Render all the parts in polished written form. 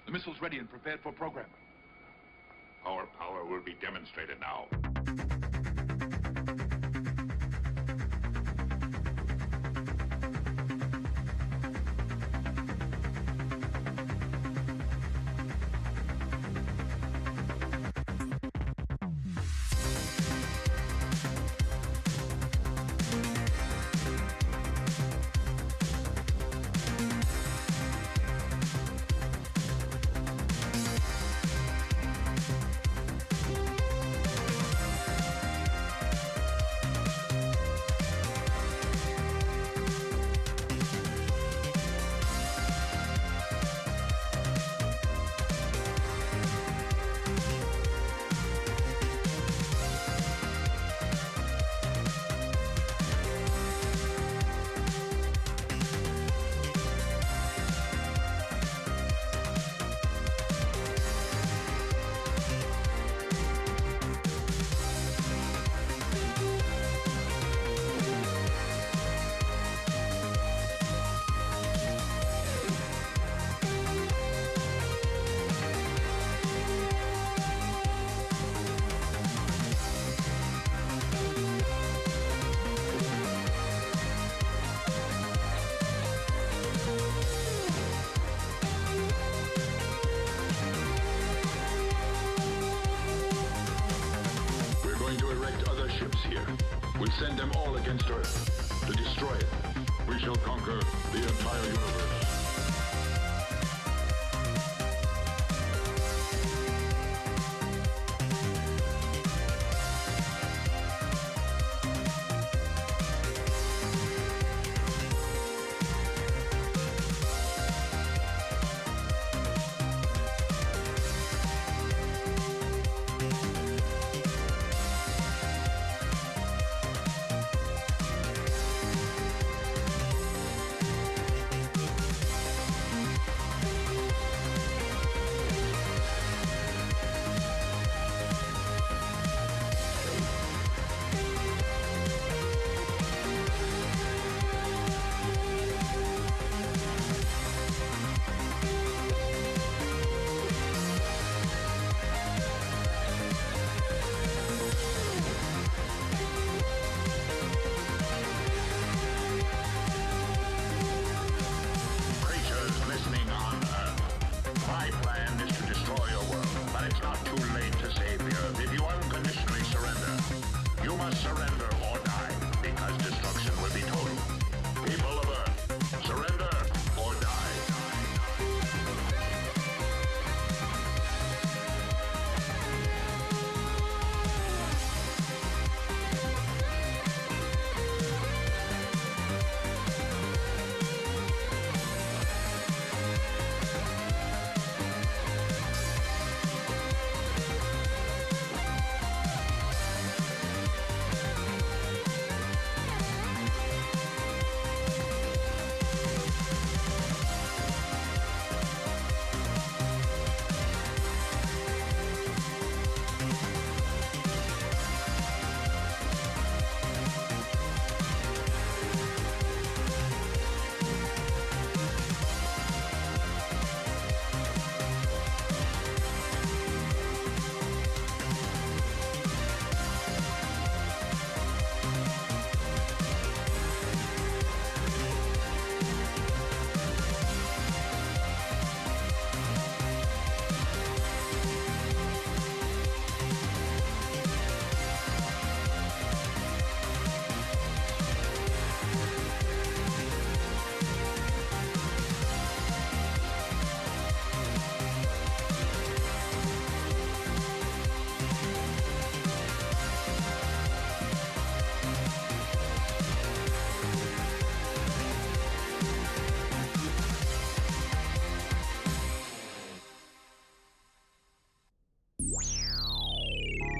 The missile's ready and prepared for program. Our power will be demonstrated now. Send them all against Earth to destroy it. We shall conquer the entire universe.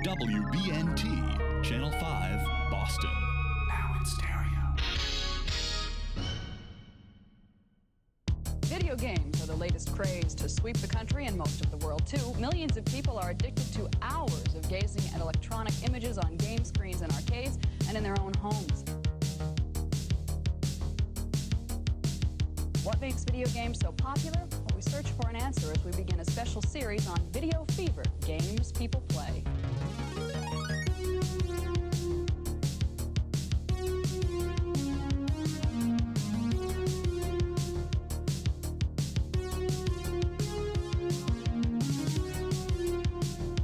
WBNT, Channel 5, Boston. Now in stereo. Video games are the latest craze to sweep the country and most of the world, too. Millions of people are addicted to hours of gazing at electronic images on game screens in arcades and in their own homes. What makes video games so popular? Well, we search for an answer as we begin a special series on Video Fever, games people play.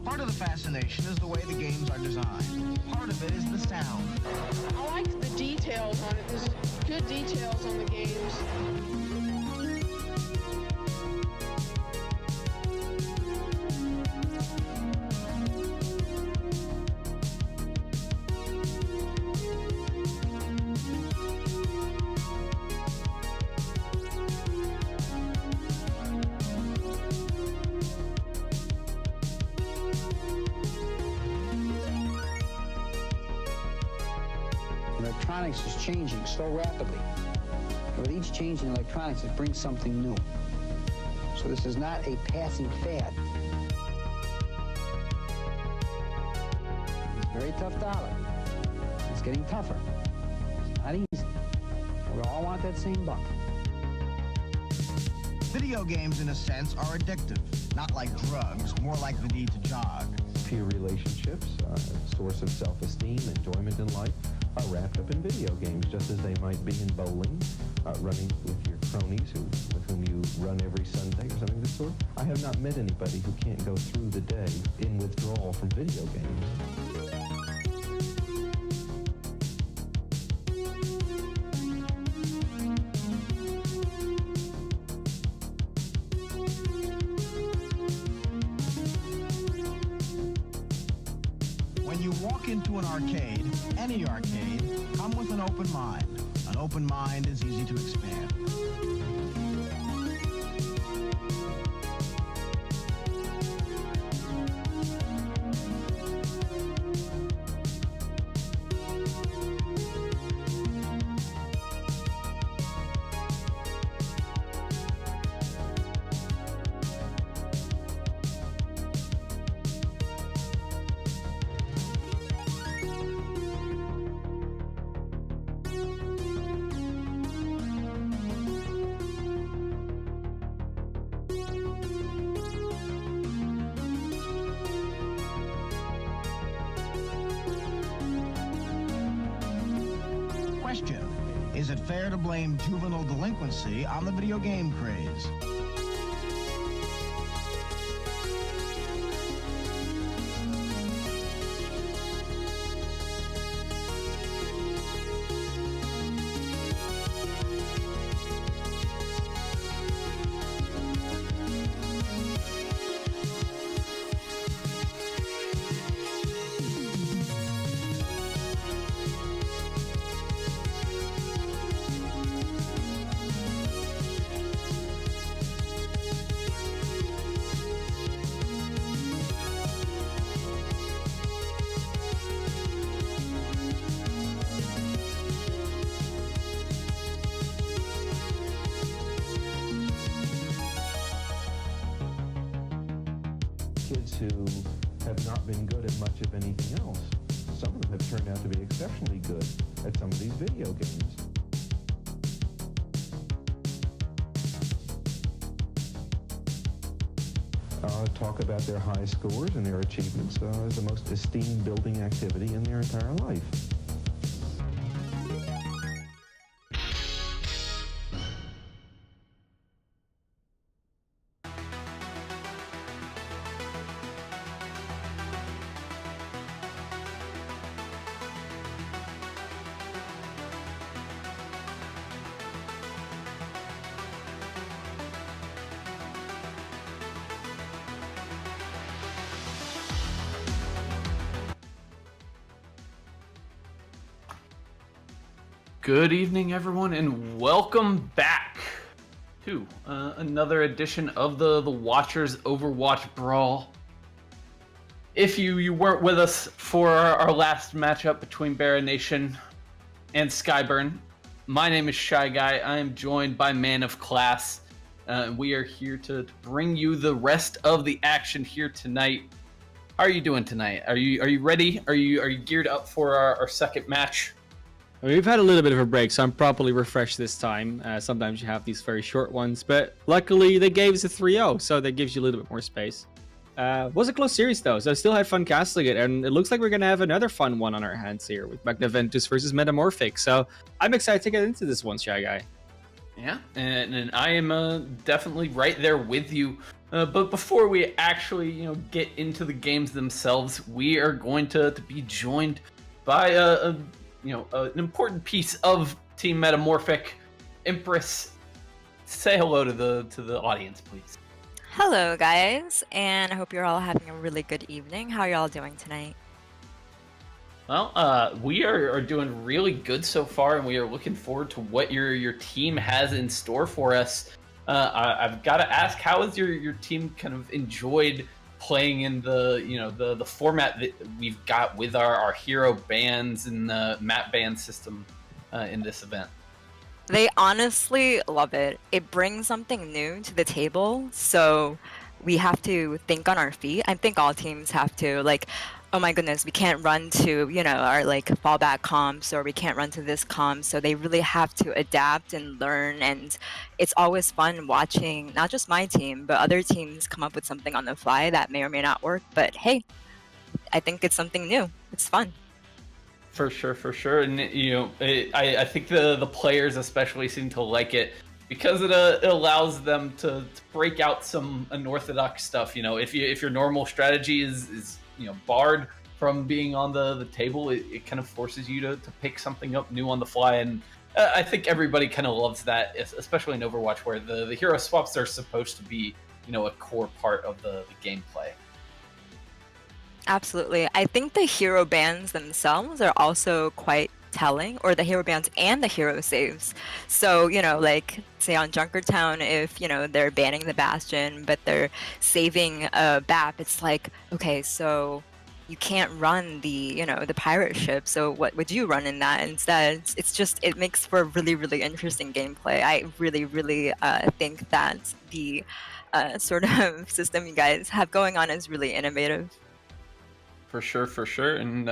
Part of the fascination is the way the games are designed. Part of it is the sound. I like the details on it. There's good details on the games. Electronics is changing so rapidly. With each change in electronics, it brings something new. So this is not a passing fad. It's a very tough dollar. It's getting tougher. It's not easy. We all want that same buck. Video games, in a sense, are addictive. Not like drugs, more like the need to jog. Peer relationships, a source of self-esteem, enjoyment in life, are wrapped up in video games, just as they might be in bowling, running with your cronies with whom you run every Sunday or something of this sort. I have not met anybody who can't go through the day in withdrawal from video games. When you walk into an arcade, any arcade, come with an open mind. An open mind is easy to expand. Question: is it fair to blame juvenile delinquency on the video game craze? Kids who have not been good at much of anything else. Some of them have turned out to be exceptionally good at some of these video games. Talk about their high scores and their achievements as the most esteemed building activity in their entire life. Good evening, everyone, and welcome back to another edition of the Watchers Overwatch Brawl. If you weren't with us for our last matchup between Barra Nation and Skyburn, my name is Shy Guy. I am joined by Man of Class. We are here to bring you the rest of the action here tonight. How are you doing tonight? Are you ready? Are you geared up for our second match? I mean, we've had a little bit of a break, so I'm properly refreshed this time. Sometimes you have these very short ones, but luckily they gave us a 3-0, so that gives you a little bit more space. Was a close series though, so I still had fun casting it, and it looks like we're gonna have another fun one on our hands here with Magna Ventus versus MetaMorphic. So I'm excited to get into this one, Shy Guy. Yeah, and I am definitely right there with you. But before we actually, get into the games themselves, we are going to be joined by an important piece of Team MetaMorphic. Empress, say hello to the audience, please. Hello, guys, and I hope you're all having a really good evening. How are y'all doing tonight? Well, we are doing really good so far, and we are looking forward to what your team has in store for us. I've got to ask, how has your team kind of enjoyed playing in the format that we've got with our hero bands and the map band system in this event? They honestly love it. It brings something new to the table, so we have to think on our feet. I think all teams have to, like, oh my goodness, we can't run to, our like fallback comps, or we can't run to this comp, so they really have to adapt and learn, and it's always fun watching not just my team, but other teams come up with something on the fly that may or may not work, but hey, I think it's something new. It's fun. For sure, and I think the players especially seem to like it because it allows them to break out some unorthodox stuff. If your normal strategy is barred from being on the table, it kind of forces you to pick something up new on the fly, and I think everybody kind of loves that, especially in Overwatch, where the hero swaps are supposed to be a core part of the gameplay. Absolutely. I think the hero bans themselves are also quite telling, or the hero bans and the hero saves. So, like, say on Junkertown, if, they're banning the Bastion, but they're saving a BAP, it's like, okay, so you can't run the, the pirate ship, so what would you run in that instead? It makes for really, really interesting gameplay. I really, really think that the sort of system you guys have going on is really innovative. For sure. And,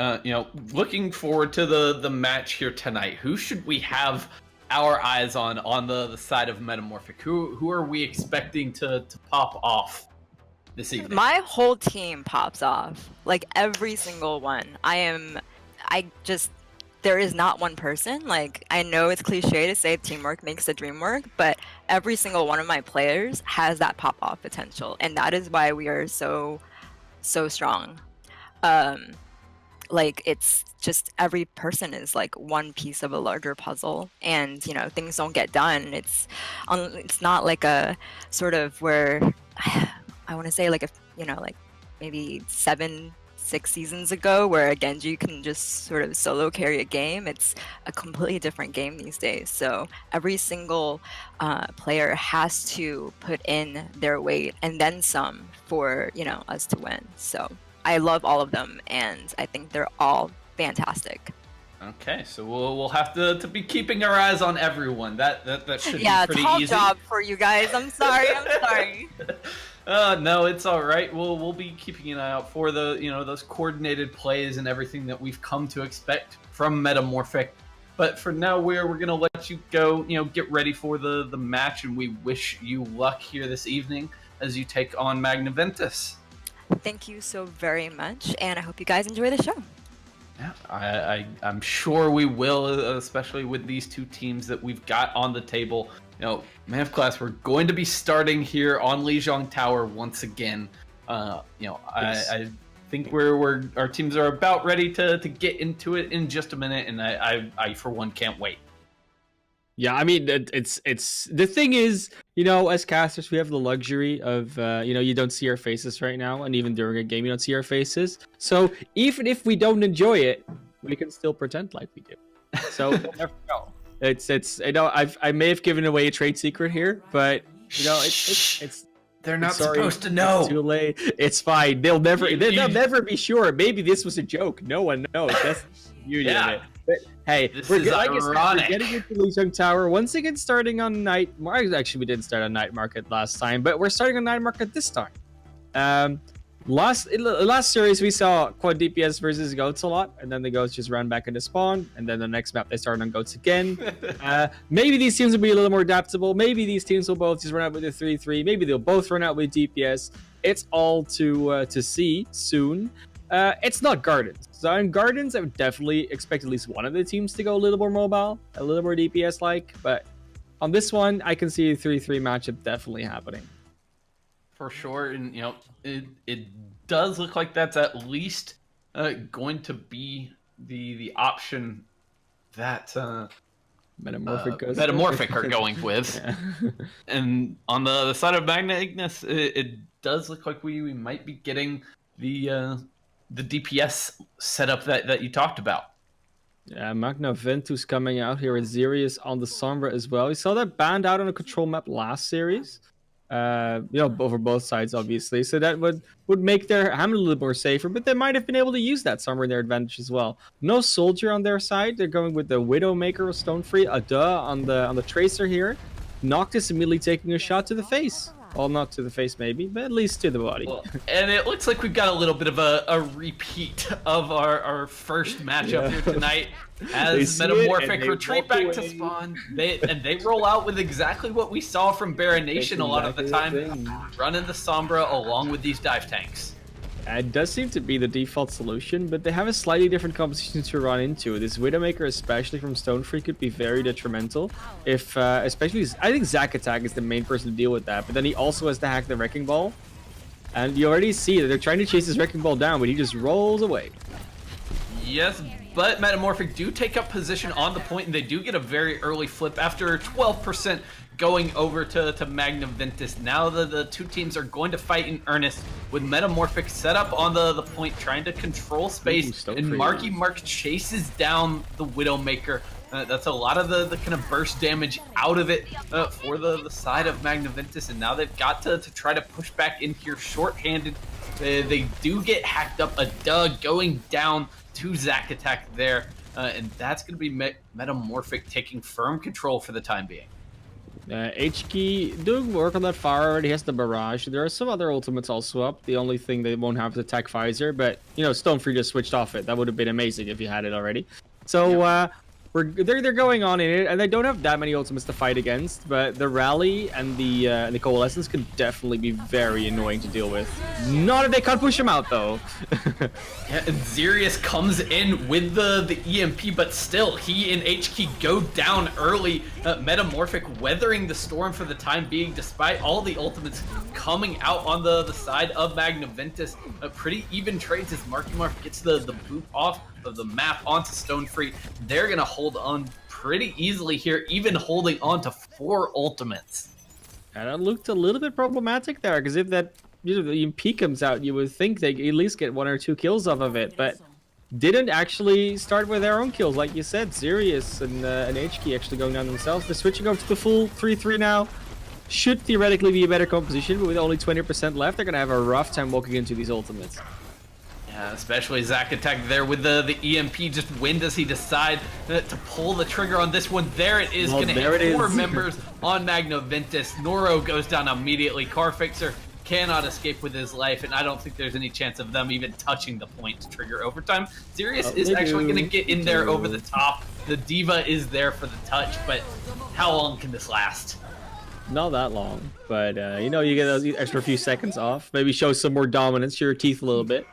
looking forward to the match here tonight. Who should we have our eyes on the side of MetaMorphic? Who are we expecting to pop off this evening? My whole team pops off. Like, every single one. There is not one person. Like, I know it's cliche to say teamwork makes the dream work, but every single one of my players has that pop-off potential. And that is why we are so strong. Like, it's just every person is like one piece of a larger puzzle, and things don't get done. It's not like a sort of where I want to say like like maybe 6 seasons ago where a Genji can just sort of solo carry a game. It's a completely different game these days. So every single player has to put in their weight and then some for us to win. So I love all of them, and I think they're all fantastic. Okay, so we'll have to be keeping our eyes on everyone. That should be pretty tall easy. job for you guys. I'm sorry. No, it's all right. We'll be keeping an eye out for the those coordinated plays and everything that we've come to expect from MetaMorphic. But for now, we're gonna let you go. Get ready for the match, and we wish you luck here this evening as you take on Magna Ventus. Thank you so very much, and I hope you guys enjoy the show. Yeah, I'm sure we will, especially with these two teams that we've got on the table. Man of Class, we're going to be starting here on Lijiang Tower once again. Yes. I think our teams are about ready to get into it in just a minute, and I for one can't wait. Yeah, I mean, it's the thing is, as casters, we have the luxury of, you don't see our faces right now, and even during a game, you don't see our faces. So even if we don't enjoy it, we can still pretend like we do. So we'll never know. I may have given away a trade secret here, but it's they're not supposed to know. It's too late. It's fine. They'll never be sure. Maybe this was a joke. No one knows. That's the beauty of it. But hey, we're getting into Lijiang Tower once again, starting on night market. Actually, we didn't start on night market last time, but we're starting on night market this time. last series we saw quad DPS versus goats a lot, and then the goats just ran back into spawn, and then the next map they started on goats again. Maybe these teams will be a little more adaptable. Maybe these teams will both just run out with the 3-3. Maybe they'll both run out with DPS. It's all to see soon. It's not Gardens. So in Gardens, I would definitely expect at least one of the teams to go a little more mobile, a little more DPS-like. But on this one, I can see a 3-3 matchup definitely happening. For sure, and it does look like that's at least going to be the option that MetaMorphic are going with. Yeah. And on the other side of Magna Ignis, it does look like we might be getting the DPS setup that you talked about. Yeah, Magna Ventus coming out here with Xerius on the Sombra as well. We saw that banned out on a control map last series. Over both sides, obviously. So that would make their Hamlet a little more safer, but they might have been able to use that Sombra in their advantage as well. No soldier on their side. They're going with the Widowmaker of Stonefree, on the Tracer here. Noctis immediately taking a shot to the face. Well, not to the face maybe, but at least to the body. Well, and it looks like we've got a little bit of a repeat of our first matchup here tonight. As MetaMorphic retreat back to spawn, they roll out with exactly what we saw from Baron Nation a lot of the time, running the Sombra along with these dive tanks. It does seem to be the default solution, but they have a slightly different composition to run into. This Widowmaker, especially from Stonefree, could be very detrimental. If, especially, I think Zack Attack is the main person to deal with that, but then he also has to hack the Wrecking Ball. And you already see that they're trying to chase his Wrecking Ball down, but he just rolls away. Yes, but MetaMorphic do take up position on the point, and they do get a very early flip after 12% going over to Magna Ventus. Now the two teams are going to fight in earnest with MetaMorphic set up on the point, trying to control space. And Marky Mark chases down the Widowmaker. That's a lot of the kind of burst damage out of it for the side of Magna Ventus. And now they've got to try to push back in here short-handed. They do get hacked up. A Doug going down to Zack Attack there. And that's going to be MetaMorphic taking firm control for the time being. HK doing work on that fire already, has the barrage. There are some other ultimates also up. The only thing they won't have is attack visor, but Stonefree just switched off it. That would have been amazing if you had it already. So they're going on in it, and they don't have that many ultimates to fight against, but the rally and the coalescence could definitely be very annoying to deal with. Not if they can't push him out though. Yeah, and Xerius comes in with the EMP, but still he and HK go down early. MetaMorphic weathering the storm for the time being, despite all the ultimates coming out on the side of Magna Ventus. Pretty even trades as Marky Mark gets the boot off of the map onto Stonefree. They're gonna hold on pretty easily here, even holding on to 4 ultimates. And that looked a little bit problematic there, because if that the EMP comes out, you would think they at least get 1 or 2 kills off of it, but didn't actually start with their own kills, like you said. Xerius and HK actually going down themselves. They're switching over to the full 3-3 now. Should theoretically be a better composition, but with only 20% left, they're gonna have a rough time walking into these ultimates. Yeah, especially Zack Attack there with the EMP. Just when does he decide to pull the trigger on this one? There it is, gonna hit 4 members on Magna Ventus. Noro goes down immediately. Carfixer cannot escape with his life, and I don't think there's any chance of them even touching the point to trigger overtime. Xerius is actually going to get in there over the top. The Diva is there for the touch, but how long can this last? Not that long, but you get those extra few seconds off. Maybe show some more dominance, show your teeth a little bit.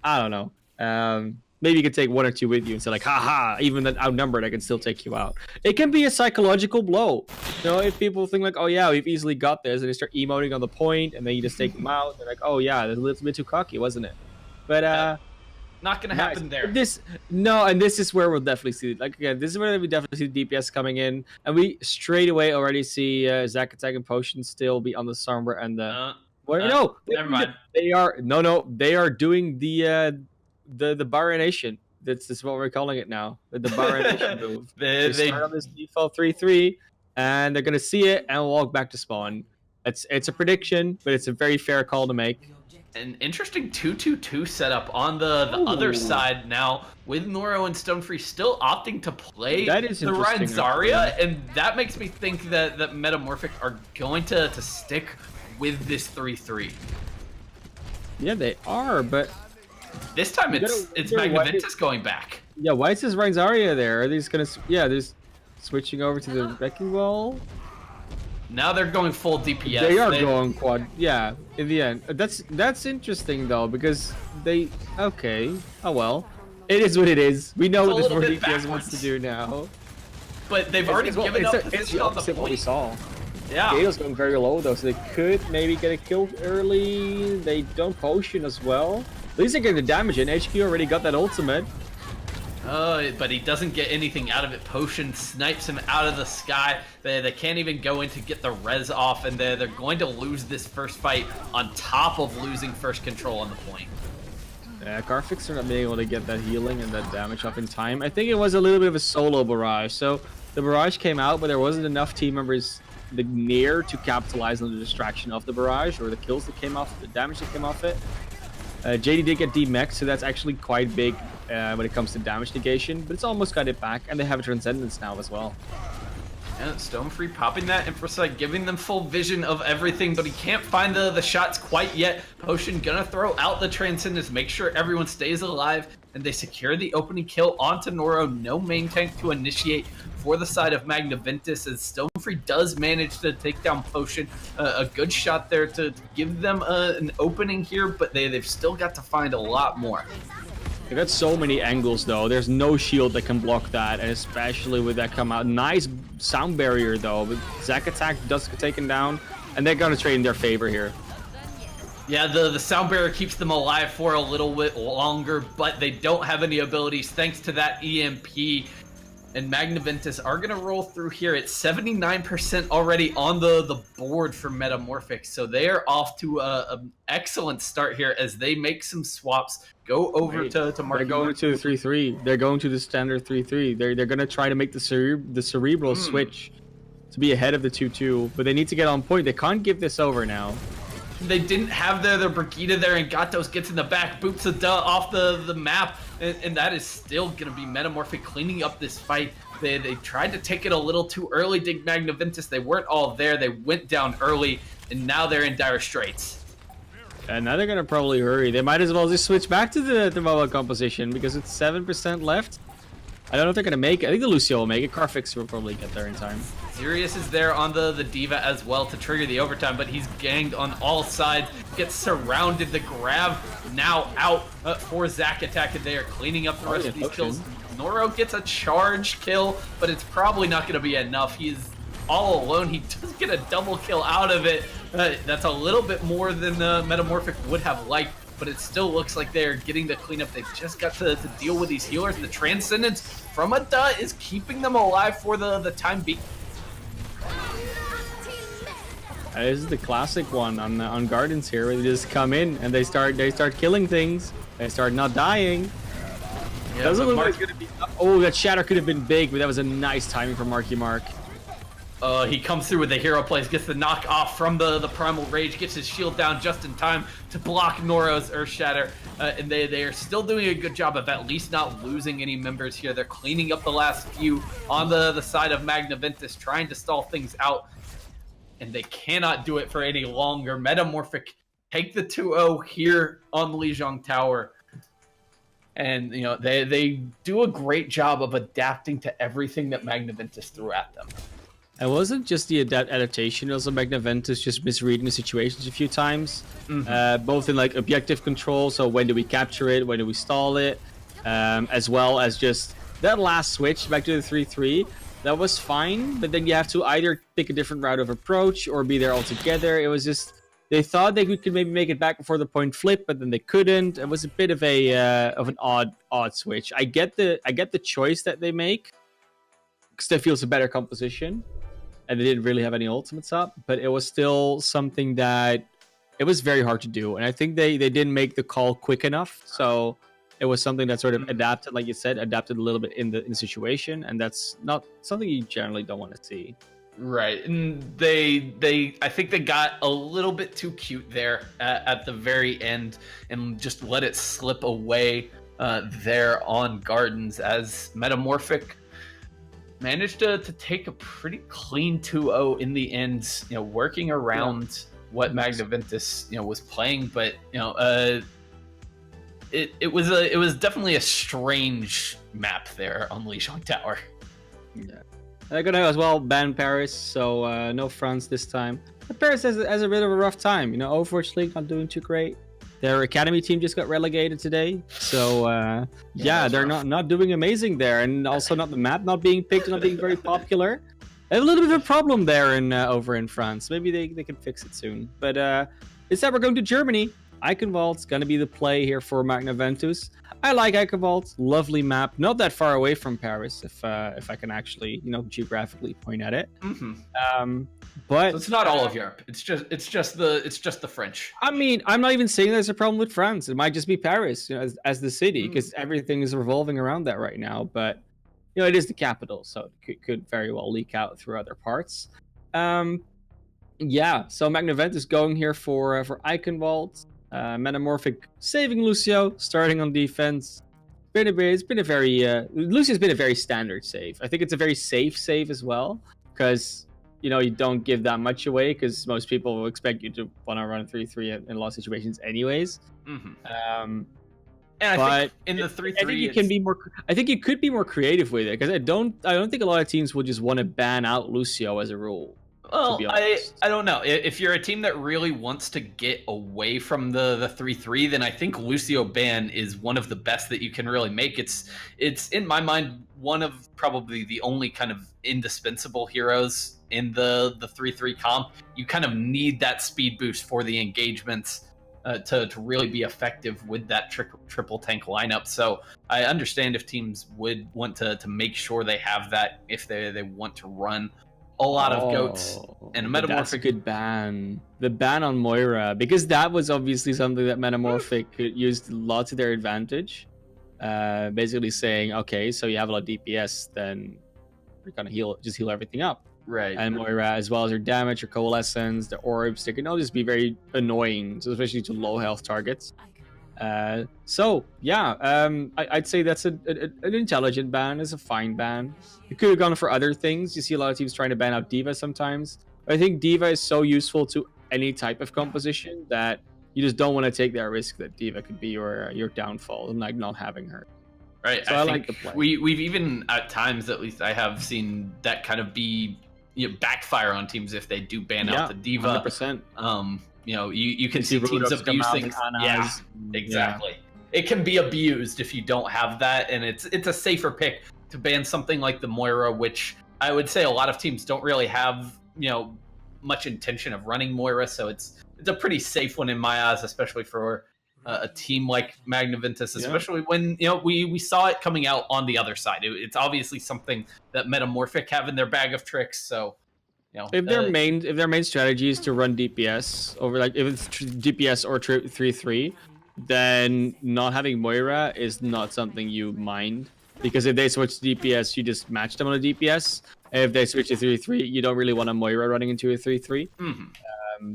I don't know. Maybe you could take 1 or 2 with you and say like, haha, even that outnumbered, I can still take you out. It can be a psychological blow. If people think like, oh yeah, we've easily got this, and they start emoting on the point, and then you just take them out, they're like, oh yeah, that's a little bit too cocky, wasn't it? But not gonna happen there. And this is where we'll definitely see it. Like again, this is where we definitely see DPS coming in, and we straight away already see Zack Attack and Potion still be on the Sombra and the. Never mind. They are doing the Baronation. That's what we're calling it now. The Baronation move. They start on this default 3-3, and they're gonna see it and walk back to spawn. It's a prediction, but it's a very fair call to make. An interesting 2-2-2 setup on the other side now, with Noro and Stonefree still opting to play the Ryan Zarya, and that makes me think that MetaMorphic are going to stick with this 3-3. Yeah, they are, but this time it's Magna Ventus going back. Yeah, why is this Zarya there? Are these gonna? Yeah, they're switching over to the wrecking ball. Now they're going full DPS. They are going quad. Yeah, in the end, that's interesting though because they. Okay. Oh well, it is what it is. We know what this 4 DPS wants to do now. But they've already given up position on the point. What we saw. Yeah. Gale's going very low though, so they could maybe get a kill early. They don't potion as well. At least they're getting the damage in. HQ already got that ultimate. But he doesn't get anything out of it. Potion snipes him out of the sky. They can't even go in to get the res off, and they're going to lose this first fight on top of losing first control on the point. Yeah, Carfix are not being able to get that healing and that damage off in time. I think it was a little bit of a solo barrage. So the barrage came out, but there wasn't enough team members near to capitalize on the distraction of the barrage or the kills that came off, the damage that came off it. JD did get demexed, so that's actually quite big when it comes to damage negation, but it's almost got it back, and they have a Transcendence now as well. Yeah, Stonefree popping that Infrasight, giving them full vision of everything, but he can't find the shots quite yet. Potion gonna throw out the Transcendence, make sure everyone stays alive, and they secure the opening kill onto Noro. No main tank to initiate for the side of Magna Ventus, as Stonefree does manage to take down Potion. A good shot there to give them an opening here, but they've still got to find a lot more. They got so many angles though. There's no shield that can block that, and especially with that come out. Nice sound barrier though, but Zac attack does get taken down, and they're gonna trade in their favor here. Yeah, the sound barrier keeps them alive for a little bit longer, but they don't have any abilities thanks to that EMP. And Magna Ventus are going to roll through here at 79% already on the board for MetaMorphic. So they are off to an excellent start here as they make some swaps, go over to Marky. They're going to the 3-3. They're going to the standard 3-3. They're going to try to make the cerebral switch to be ahead of the 2-2, but they need to get on point. They can't give this over now. They didn't have their Brigida there, and Gatos gets in the back, boots a duh off the map, and that is still going to be MetaMorphic cleaning up this fight. They tried to take it a little too early, dig Magna Ventus. They weren't all there. They went down early, and now they're in dire straits. And now they're going to probably hurry. They might as well just switch back to the mobile composition because it's 7% left. I don't know if they're going to make it. I think the Lucio will make it. Carfix will probably get there in time. Sirius is there on the D.Va as well to trigger the overtime, but he's ganged on all sides, gets surrounded. The grab now out for Zac attack, and they are cleaning up the rest of these kills. Noro gets a charge kill, but it's probably not going to be enough. He's all alone. He does get a double kill out of it. That's a little bit more than MetaMorphic would have liked, but it still looks like they're getting the cleanup. They've just got to deal with these healers. The Transcendence from a duh is keeping them alive for the time being. This is the classic one on Gardens here, where they just come in and they start killing things. They start not dying. Yeah, doesn't look like it's gonna be. Oh, that shatter could have been big, but that was a nice timing from Marky Mark. He comes through with the hero plays, gets the knock off from the Primal Rage, gets his shield down just in time to block Noro's Earth Shatter, and they are still doing a good job of at least not losing any members here. They're cleaning up the last few on the side of Magna Ventus, trying to stall things out, and they cannot do it for any longer. MetaMorphic take the 2-0 here on the Lijiang Tower. And, you know, they do a great job of adapting to everything that Magna Ventus threw at them. It wasn't just the adaptation, also Magna Ventus just misreading the situations a few times. Both in like objective control, so when do we capture it, when do we stall it, as well as just that last switch back to the 3-3. That was fine, but then you have to either pick a different route of approach or be there altogether. It was just, they thought they could maybe make it back before the point flip, but then they couldn't. It was a bit of an odd switch. I get the choice that they make because that feels a better composition, and they didn't really have any ultimates up, but it was still something that it was very hard to do, and I think they didn't make the call quick enough. So it was something that sort of adapted, like you said, adapted a little bit in the situation, and that's not something you generally don't want to see. Right, and I think they got a little bit too cute there at the very end and just let it slip away there on Gardens, as MetaMorphic managed to take a pretty clean 2-0 in the end, you know, working around what Magna Ventus was playing, but it was definitely a strange map there on Lijiang Tower. Yeah, they're gonna as well ban Paris, so no France this time. But Paris has a bit of a rough time. Overwatch League not doing too great. Their academy team just got relegated today, so they're not doing amazing there, and also not the map not being picked, not being very popular. They have a little bit of a problem there over in France. Maybe they can fix it soon. But instead, we're going to Germany. Eichenwald's going to be the play here for Magna Ventus. I like Eichenwald. Lovely map. Not that far away from Paris, if I can actually, geographically point at it. Mm-hmm. But so it's not all of Europe. It's just the French. I mean, I'm not even saying there's a problem with France. It might just be Paris, as the city, because everything is revolving around that right now. But it is the capital, so it could very well leak out through other parts. So Magna Ventus going here for Eichenwald. MetaMorphic saving Lucio, starting on defense. Lucio's been a very standard save. I think it's a very safe save as well, because you don't give that much away, because most people will expect you to want to run 3-3 in a lot of situations anyways. Mm-hmm. And I think in the 3-3, I think you can be more. I think you could be more creative with it, because I don't think a lot of teams will just want to ban out Lucio as a rule. Well, I don't know. If you're a team that really wants to get away from the 3-3, then I think Lucio ban is one of the best that you can really make. It's in my mind one of probably the only kind of indispensable heroes in the 3-3 comp. You kind of need that speed boost for the engagements to really be effective with that triple tank lineup. So I understand if teams would want to make sure they have that if they want to run a lot of goats and a MetaMorphic. That's a good ban. The ban on Moira, because that was obviously something that MetaMorphic used a lot to their advantage. Basically saying, okay, so you have a lot of DPS, then you're gonna heal everything up. Right. And Moira, as well as her damage, her coalescence, the orbs, they can all just be very annoying, especially to low health targets. I'd say that's an intelligent ban. It's a fine ban. You could have gone for other things. You see a lot of teams trying to ban out D.Va sometimes. But I think D.Va is so useful to any type of composition that you just don't want to take that risk that D.Va could be your downfall and not having her. Right. So I like the play. We've even at times, at least I have seen that kind of be backfire on teams if they do ban out the D.Va. 100%. You can see teams abuse things. Yeah, exactly. Yeah. It can be abused if you don't have that, and it's a safer pick to ban something like the Moira, which I would say a lot of teams don't really have much intention of running Moira, so it's a pretty safe one in my eyes, especially for a team like Magna Ventus, especially when we saw it coming out on the other side. It's obviously something that MetaMorphic have in their bag of tricks, so. If their main strategy is to run DPS over, like if it's DPS or 3-3, then not having Moira is not something you mind, because if they switch to DPS, you just match them on a DPS. And if they switch to 3-3, you don't really want a Moira running into a 3-3,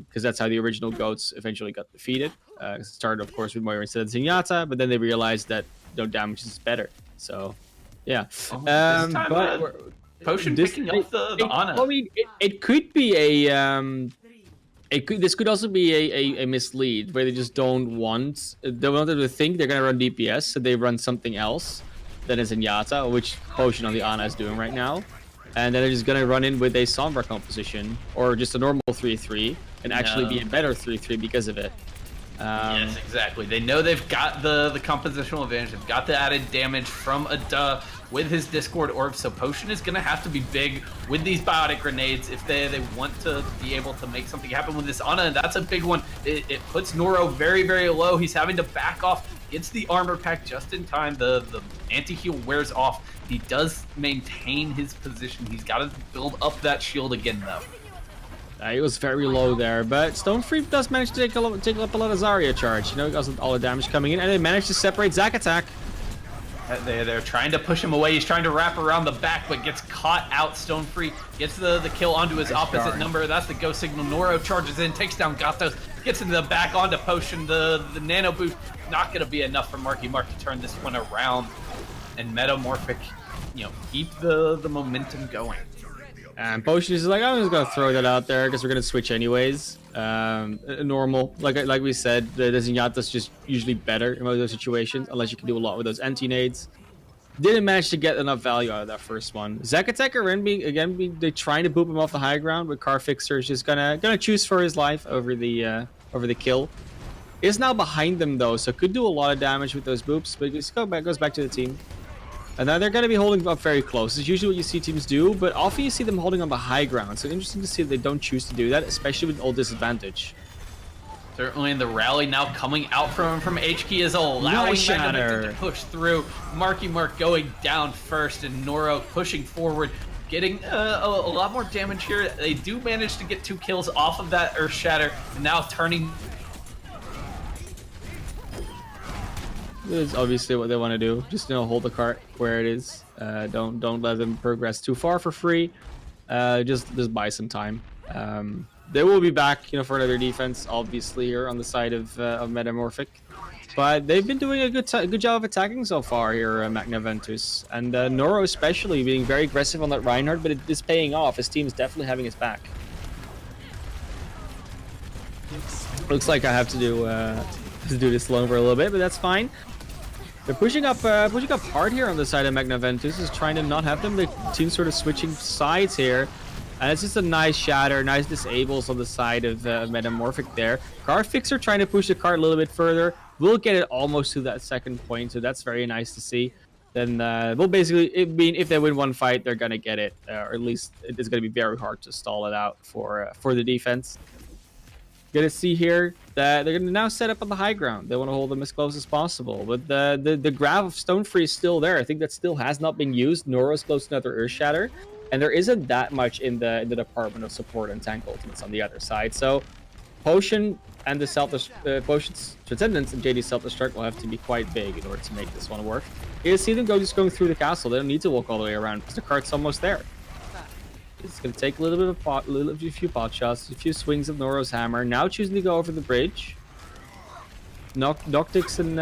because that's how the original GOATs eventually got defeated. It started, of course, with Moira instead of Zenyatta, but then they realized that no damage is better. So, yeah. Potion picking up the Ana. I mean, it could be this could also be a mislead where they just don't want them to think they're gonna run DPS, so they run something else that is Zenyatta, which Potion on the Ana is doing right now, and then they're just gonna run in with a Sombra composition or just a normal 3-3 and actually be a better 3-3 because of it. Yes, exactly. They know they've got the compositional advantage. They've got the added damage from a with his Discord Orb, so Potion is going to have to be big with these Biotic Grenades if they want to be able to make something happen with this Ana, and that's a big one. It puts Noro very, very low. He's having to back off, gets the armor pack just in time. The anti-heal wears off. He does maintain his position. He's got to build up that shield again, though. He was very low there, but Stonefree does manage to take up a lot of Zarya charge. He got all the damage coming in, and they managed to separate Zack Attack. They're trying to push him away. He's trying to wrap around the back, but gets caught out. Stonefree gets the kill onto his opposite number. That's the go signal. Noro charges in, takes down Gatos, gets into the back onto Potion. The nano boost not going to be enough for Marky Mark to turn this one around. And MetaMorphic, keep the momentum going. And Potion is like, I'm just gonna throw that out there because we're gonna switch anyways. Normal, like we said, the Zenyatta's just usually better in most of those situations, unless you can do a lot with those anti-nades. Didn't manage to get enough value out of that first one. Zakatek they're trying to boop him off the high ground, but Carfixer is just gonna choose for his life over the kill. Is now behind them though, so could do a lot of damage with those boops, but it goes back to the team. And now they're going to be holding up very close. It's usually what you see teams do, but often you see them holding on the high ground. So interesting to see that they don't choose to do that, especially with all disadvantage. Certainly, the rally now coming out from HK is allowing Magna to push through. Marky Mark going down first, and Noro pushing forward, getting a lot more damage here. They do manage to get 2 kills off of that Earth Shatter, and now turning. This is obviously what they want to do. Just hold the cart where it is. Don't let them progress too far for free. Just buy some time. They will be back, for another defense, obviously here on the side of MetaMorphic. But they've been doing a good job of attacking so far here, Magna Ventus, and Noro especially being very aggressive on that Reinhardt. But it is paying off. His team is definitely having his back. Looks like I have to do this alone for a little bit, but that's fine. They're pushing up hard here on the side of Magna Ventus, is trying to not have them. The team's sort of switching sides here. And it's just a nice shatter, nice disables on the side of MetaMorphic there. Carfixer trying to push the cart a little bit further. We'll get it almost to that second point, so that's very nice to see. Then we'll basically, if they win one fight, they're going to get it. Or at least it's going to be very hard to stall it out for the defense. Gonna see here that they're gonna now set up on the high ground. They want to hold them as close as possible, but the grab of Stonefree is still there. I think that still has not been used. Noro's close to another Earth Shatter, and there isn't that much in the department of support and tank ultimates on the other side. So Potion and the Potion's Transcendence and JD's Self-Destruct will have to be quite big in order to make this one work. You see them just going through the castle. They don't need to walk all the way around because the cart's almost there. It's going to take a little bit of a few pot shots, a few swings of Noro's hammer. Now choosing to go over the bridge. Noctix and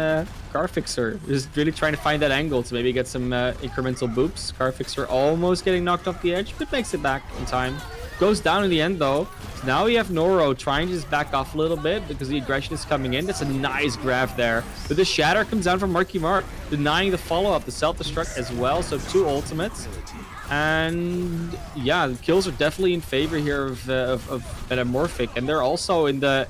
Carfixer is really trying to find that angle to maybe get some incremental boops. Carfixer almost getting knocked off the edge, but makes it back in time. Goes down in the end though. So now we have Noro trying to just back off a little bit because the aggression is coming in. That's a nice grab there. But the shatter comes down from Marky Mark, denying the follow-up, the self-destruct as well. So 2 ultimates. And yeah, the kills are definitely in favor here of MetaMorphic, and they're also in the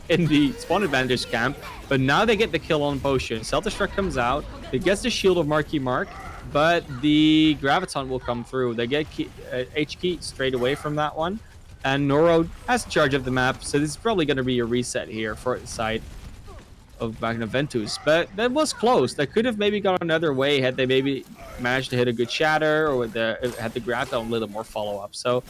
spawn advantage camp. But now they get the kill on Potion. Self-destruct comes out. It gets the shield of Marky Mark, but the graviton will come through. They get H-key straight away from that one, and Noro has charge of the map, so this is probably going to be a reset here for the side of Magna Ventus. But that was close. That could have maybe gone another way had they maybe managed to hit a good shatter, or had the grab down a little more follow-up. So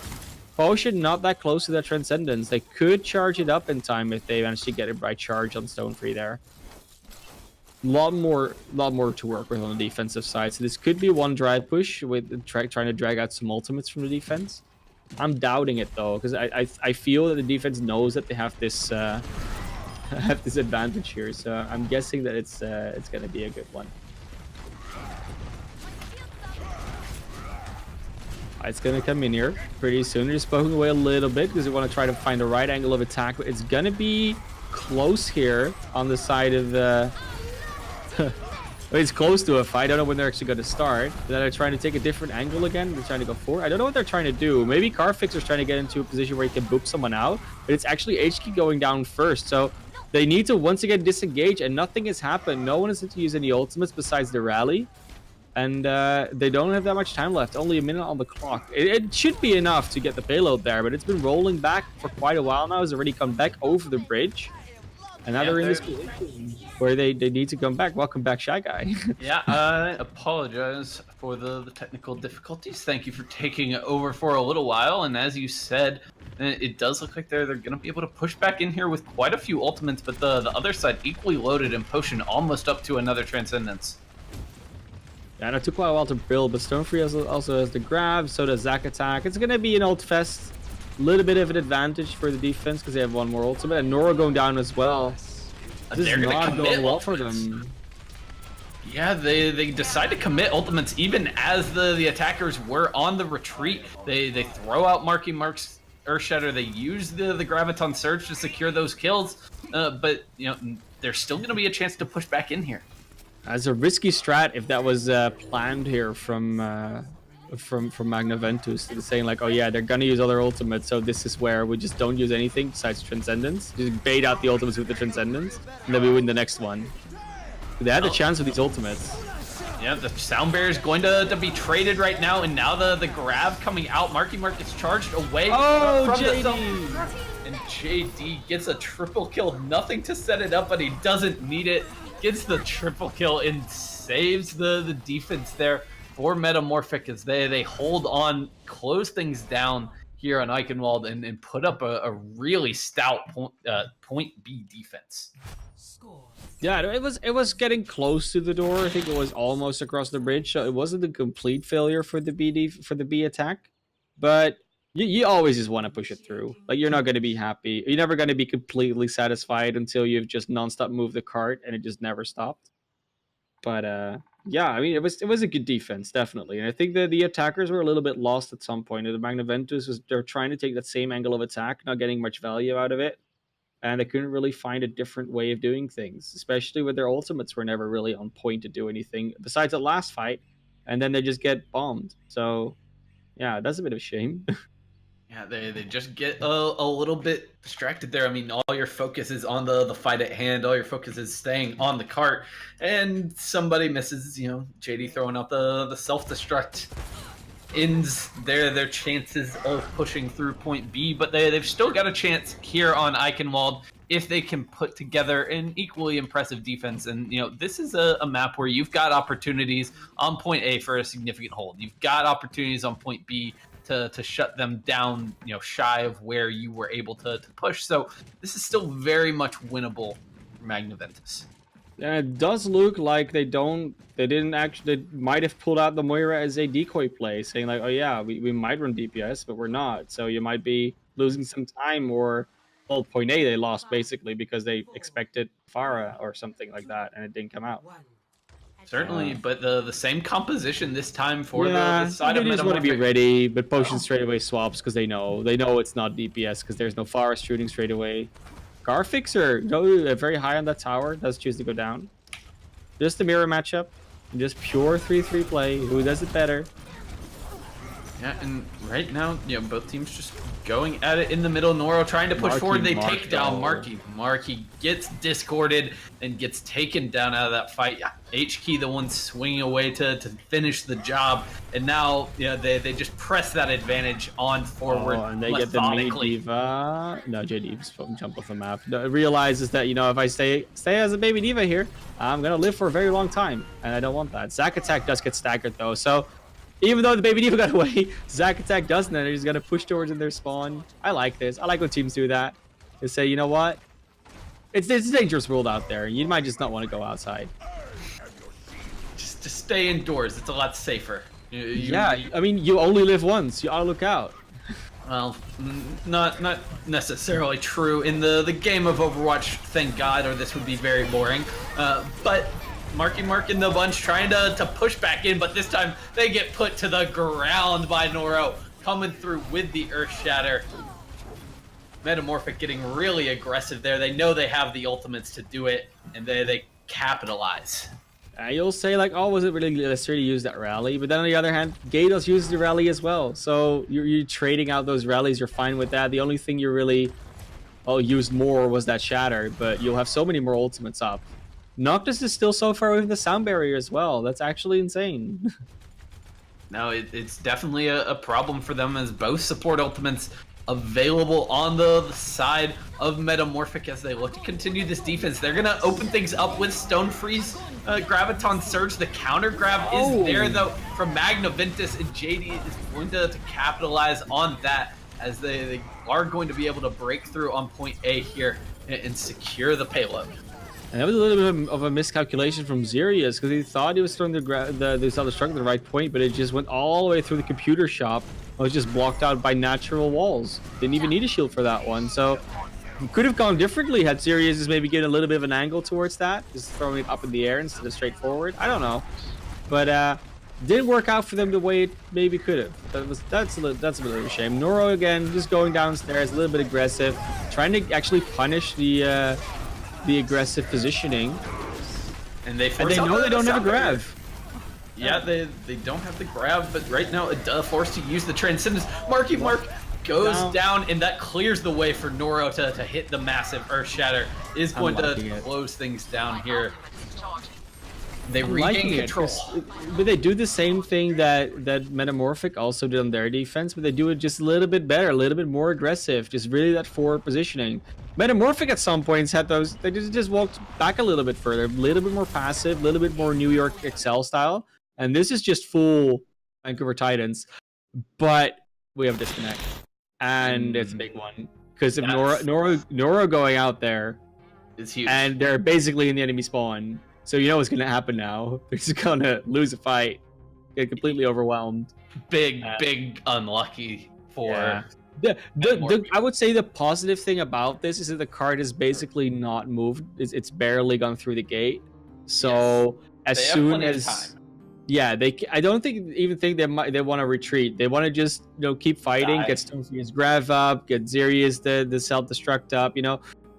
Potion not that close to that Transcendence. They could charge it up in time if they managed to get a right charge on Stonefree there. Lot more to work with on the defensive side. So this could be one drive push with trying to drag out some ultimates from the defense. I'm doubting it though, because I feel that the defense knows that they have this have this advantage here, so I'm guessing that it's gonna be a good one. It's gonna come in here pretty soon. They're just poking away a little bit because they want to try to find the right angle of attack. But it's gonna be close here on the side of the. It's close to a fight. I don't know when they're actually going to start. Then they're trying to take a different angle again. They're trying to go forward. I don't know what they're trying to do. Maybe Carfixer's trying to get into a position where he can boop someone out, but it's actually HK going down first. So they need to once again disengage, and nothing has happened. No one has to use any ultimates besides the rally, and they don't have that much time left. Only a minute on the clock. It should be enough to get the payload there, but it's been rolling back for quite a while now. It's already come back over the bridge, and now they're in this position where they need to come back. Welcome back, Shy Guy. Yeah, I apologize for the technical difficulties. Thank you for taking over for a little while. And as you said, it does look like they're going to be able to push back in here with quite a few ultimates, but the other side equally loaded and Potion almost up to another Transcendence. Yeah, and it took quite a while to build, but Stonefree also has the grab, so does Zack Attack. It's going to be an ult fest. A little bit of an advantage for the defense because they have one more ultimate, and Nora going down as well. This is not going well for them. Yeah, they decide to commit ultimates even as the attackers were on the retreat. They throw out Marky Mark's Earthshatter. They use the Graviton Surge to secure those kills, but you know there's still going to be a chance to push back in here. As a risky strat, if that was planned here from Magna Ventus, saying like, oh yeah, they're gonna use other ultimates, so this is where we just don't use anything besides Transcendence. Just bait out the ultimates with the Transcendence, and then we win the next one. They had the chance with these ultimates. Yeah, the sound barrier is going to be traded right now, and now the grab coming out. Marky Mark gets charged away from JD. And JD gets a triple kill. Nothing to set it up, but he doesn't need it. Gets the triple kill and saves the defense there for MetaMorphic as they hold on, close things down here on Eichenwald, and put up a really stout point B defense. Yeah, it was getting close to the door. I think it was almost across the bridge, so it wasn't a complete failure for the B attack. But you always just want to push it through. Like, you're not going to be happy. You're never going to be completely satisfied until you've just nonstop moved the cart and it just never stopped. But yeah, I mean, it was a good defense, definitely. And I think that the attackers were a little bit lost at some point. The Magna Ventus they're trying to take that same angle of attack, not getting much value out of it. And they couldn't really find a different way of doing things, especially with their ultimates were never really on point to do anything besides the last fight, and then they just get bombed. So, yeah, that's a bit of a shame. Yeah, they just get a little bit distracted there. I mean, all your focus is on the fight at hand. All your focus is staying on the cart, and somebody misses. You know, JD throwing out the self-destruct ends their chances of pushing through point B, but they've still got a chance here on Eichenwald if they can put together an equally impressive defense. And, you know, this is a map where you've got opportunities on point A for a significant hold. You've got opportunities on point B to shut them down, you know, shy of where you were able to push. So this is still very much winnable for Magna Ventus. And it does look like they might have pulled out the Moira as a decoy play, saying like, oh yeah, we might run DPS, but we're not. So you might be losing some time, or, well, point A they lost basically because they expected Pharah or something like that, and it didn't come out. Certainly, but the same composition this time for the side of MetaMorphic. They just want to be ready, but Potion straight away swaps because they know it's not DPS because there's no Pharah shooting straight away. Garfixer, very high on that tower, does choose to go down. Just a mirror matchup, just pure 3-3 play. Who does it better? Yeah, and right now, you know, both teams just going at it in the middle. Noro trying to push forward. They take down Marky. Marky gets discorded and gets taken down out of that fight. HKey, the one swinging away to finish the job. And now, you know, they just press that advantage on forward. Oh, and they get the mini diva. No, JD just jump off the map. No, it realizes that, you know, if I stay as a baby diva here, I'm going to live for a very long time. And I don't want that. Zac Attack does get staggered, though. So even though the baby diva got away, Zac Attack doesn't, and he's gonna push towards in their spawn. I like this. I like when teams do that. They say, you know what? It's a dangerous world out there. You might just not want to go outside. Just stay indoors. It's a lot safer. Yeah, I mean, you only live once. You ought to look out. Well, not necessarily true in the game of Overwatch, thank God, or this would be very boring. But Marky Mark and the bunch trying to push back in, but this time they get put to the ground by Noro, coming through with the Earthshatter. MetaMorphic getting really aggressive there. They know they have the ultimates to do it, and they capitalize. You'll say like, oh, was it really necessary to use that rally? But then on the other hand, Gatos uses the rally as well. So you're trading out those rallies. You're fine with that. The only thing you really used more was that Shatter, but you'll have so many more ultimates up. Noctis is still so far away from the sound barrier as well. That's actually insane. No, it's definitely a problem for them as both support ultimates available on the side of MetaMorphic as they look to continue this defense. They're going to open things up with Stone Freeze, Graviton Surge. The counter grab is there, though, from Magna Ventus, and JD is going to capitalize on that as they are going to be able to break through on point A here and secure the payload. And that was a little bit of a miscalculation from Xerius because he thought he was throwing the self-destruct at the right point, but it just went all the way through the computer shop. It was just blocked out by natural walls. Didn't even need a shield for that one. So could have gone differently had Sirius just maybe get a little bit of an angle towards that, just throwing it up in the air instead of straight forward. I don't know, but didn't work out for them the way it maybe could have. That's a bit of a shame. Noro again, just going downstairs, a little bit aggressive, trying to actually punish the aggressive positioning. And they know they don't have a grab. Yeah, they don't have the grab, but right now forced to use the Transcendence. Marky Mark goes down, and that clears the way for Noro to hit the massive Earth Shatter. Is going to close things down here. They regain control. But they do the same thing that MetaMorphic also did on their defense, but they do it just a little bit better, a little bit more aggressive, just really that forward positioning. MetaMorphic at some points had those, they just walked back a little bit further, a little bit more passive, a little bit more New York Excel style. And this is just full Vancouver Titans. But we have disconnect. And it's a big one. Because if Noro going out there is huge. And they're basically in the enemy spawn. So you know what's going to happen now. They're just going to lose a fight. Get completely overwhelmed. Big unlucky for... Yeah. I would say the positive thing about this is that the card is basically not moved. It's barely gone through the gate. So as soon as... Yeah, I don't even think they want to retreat. They want to just keep fighting, get Stonefiend's grab up, get Xerius the self-destruct up,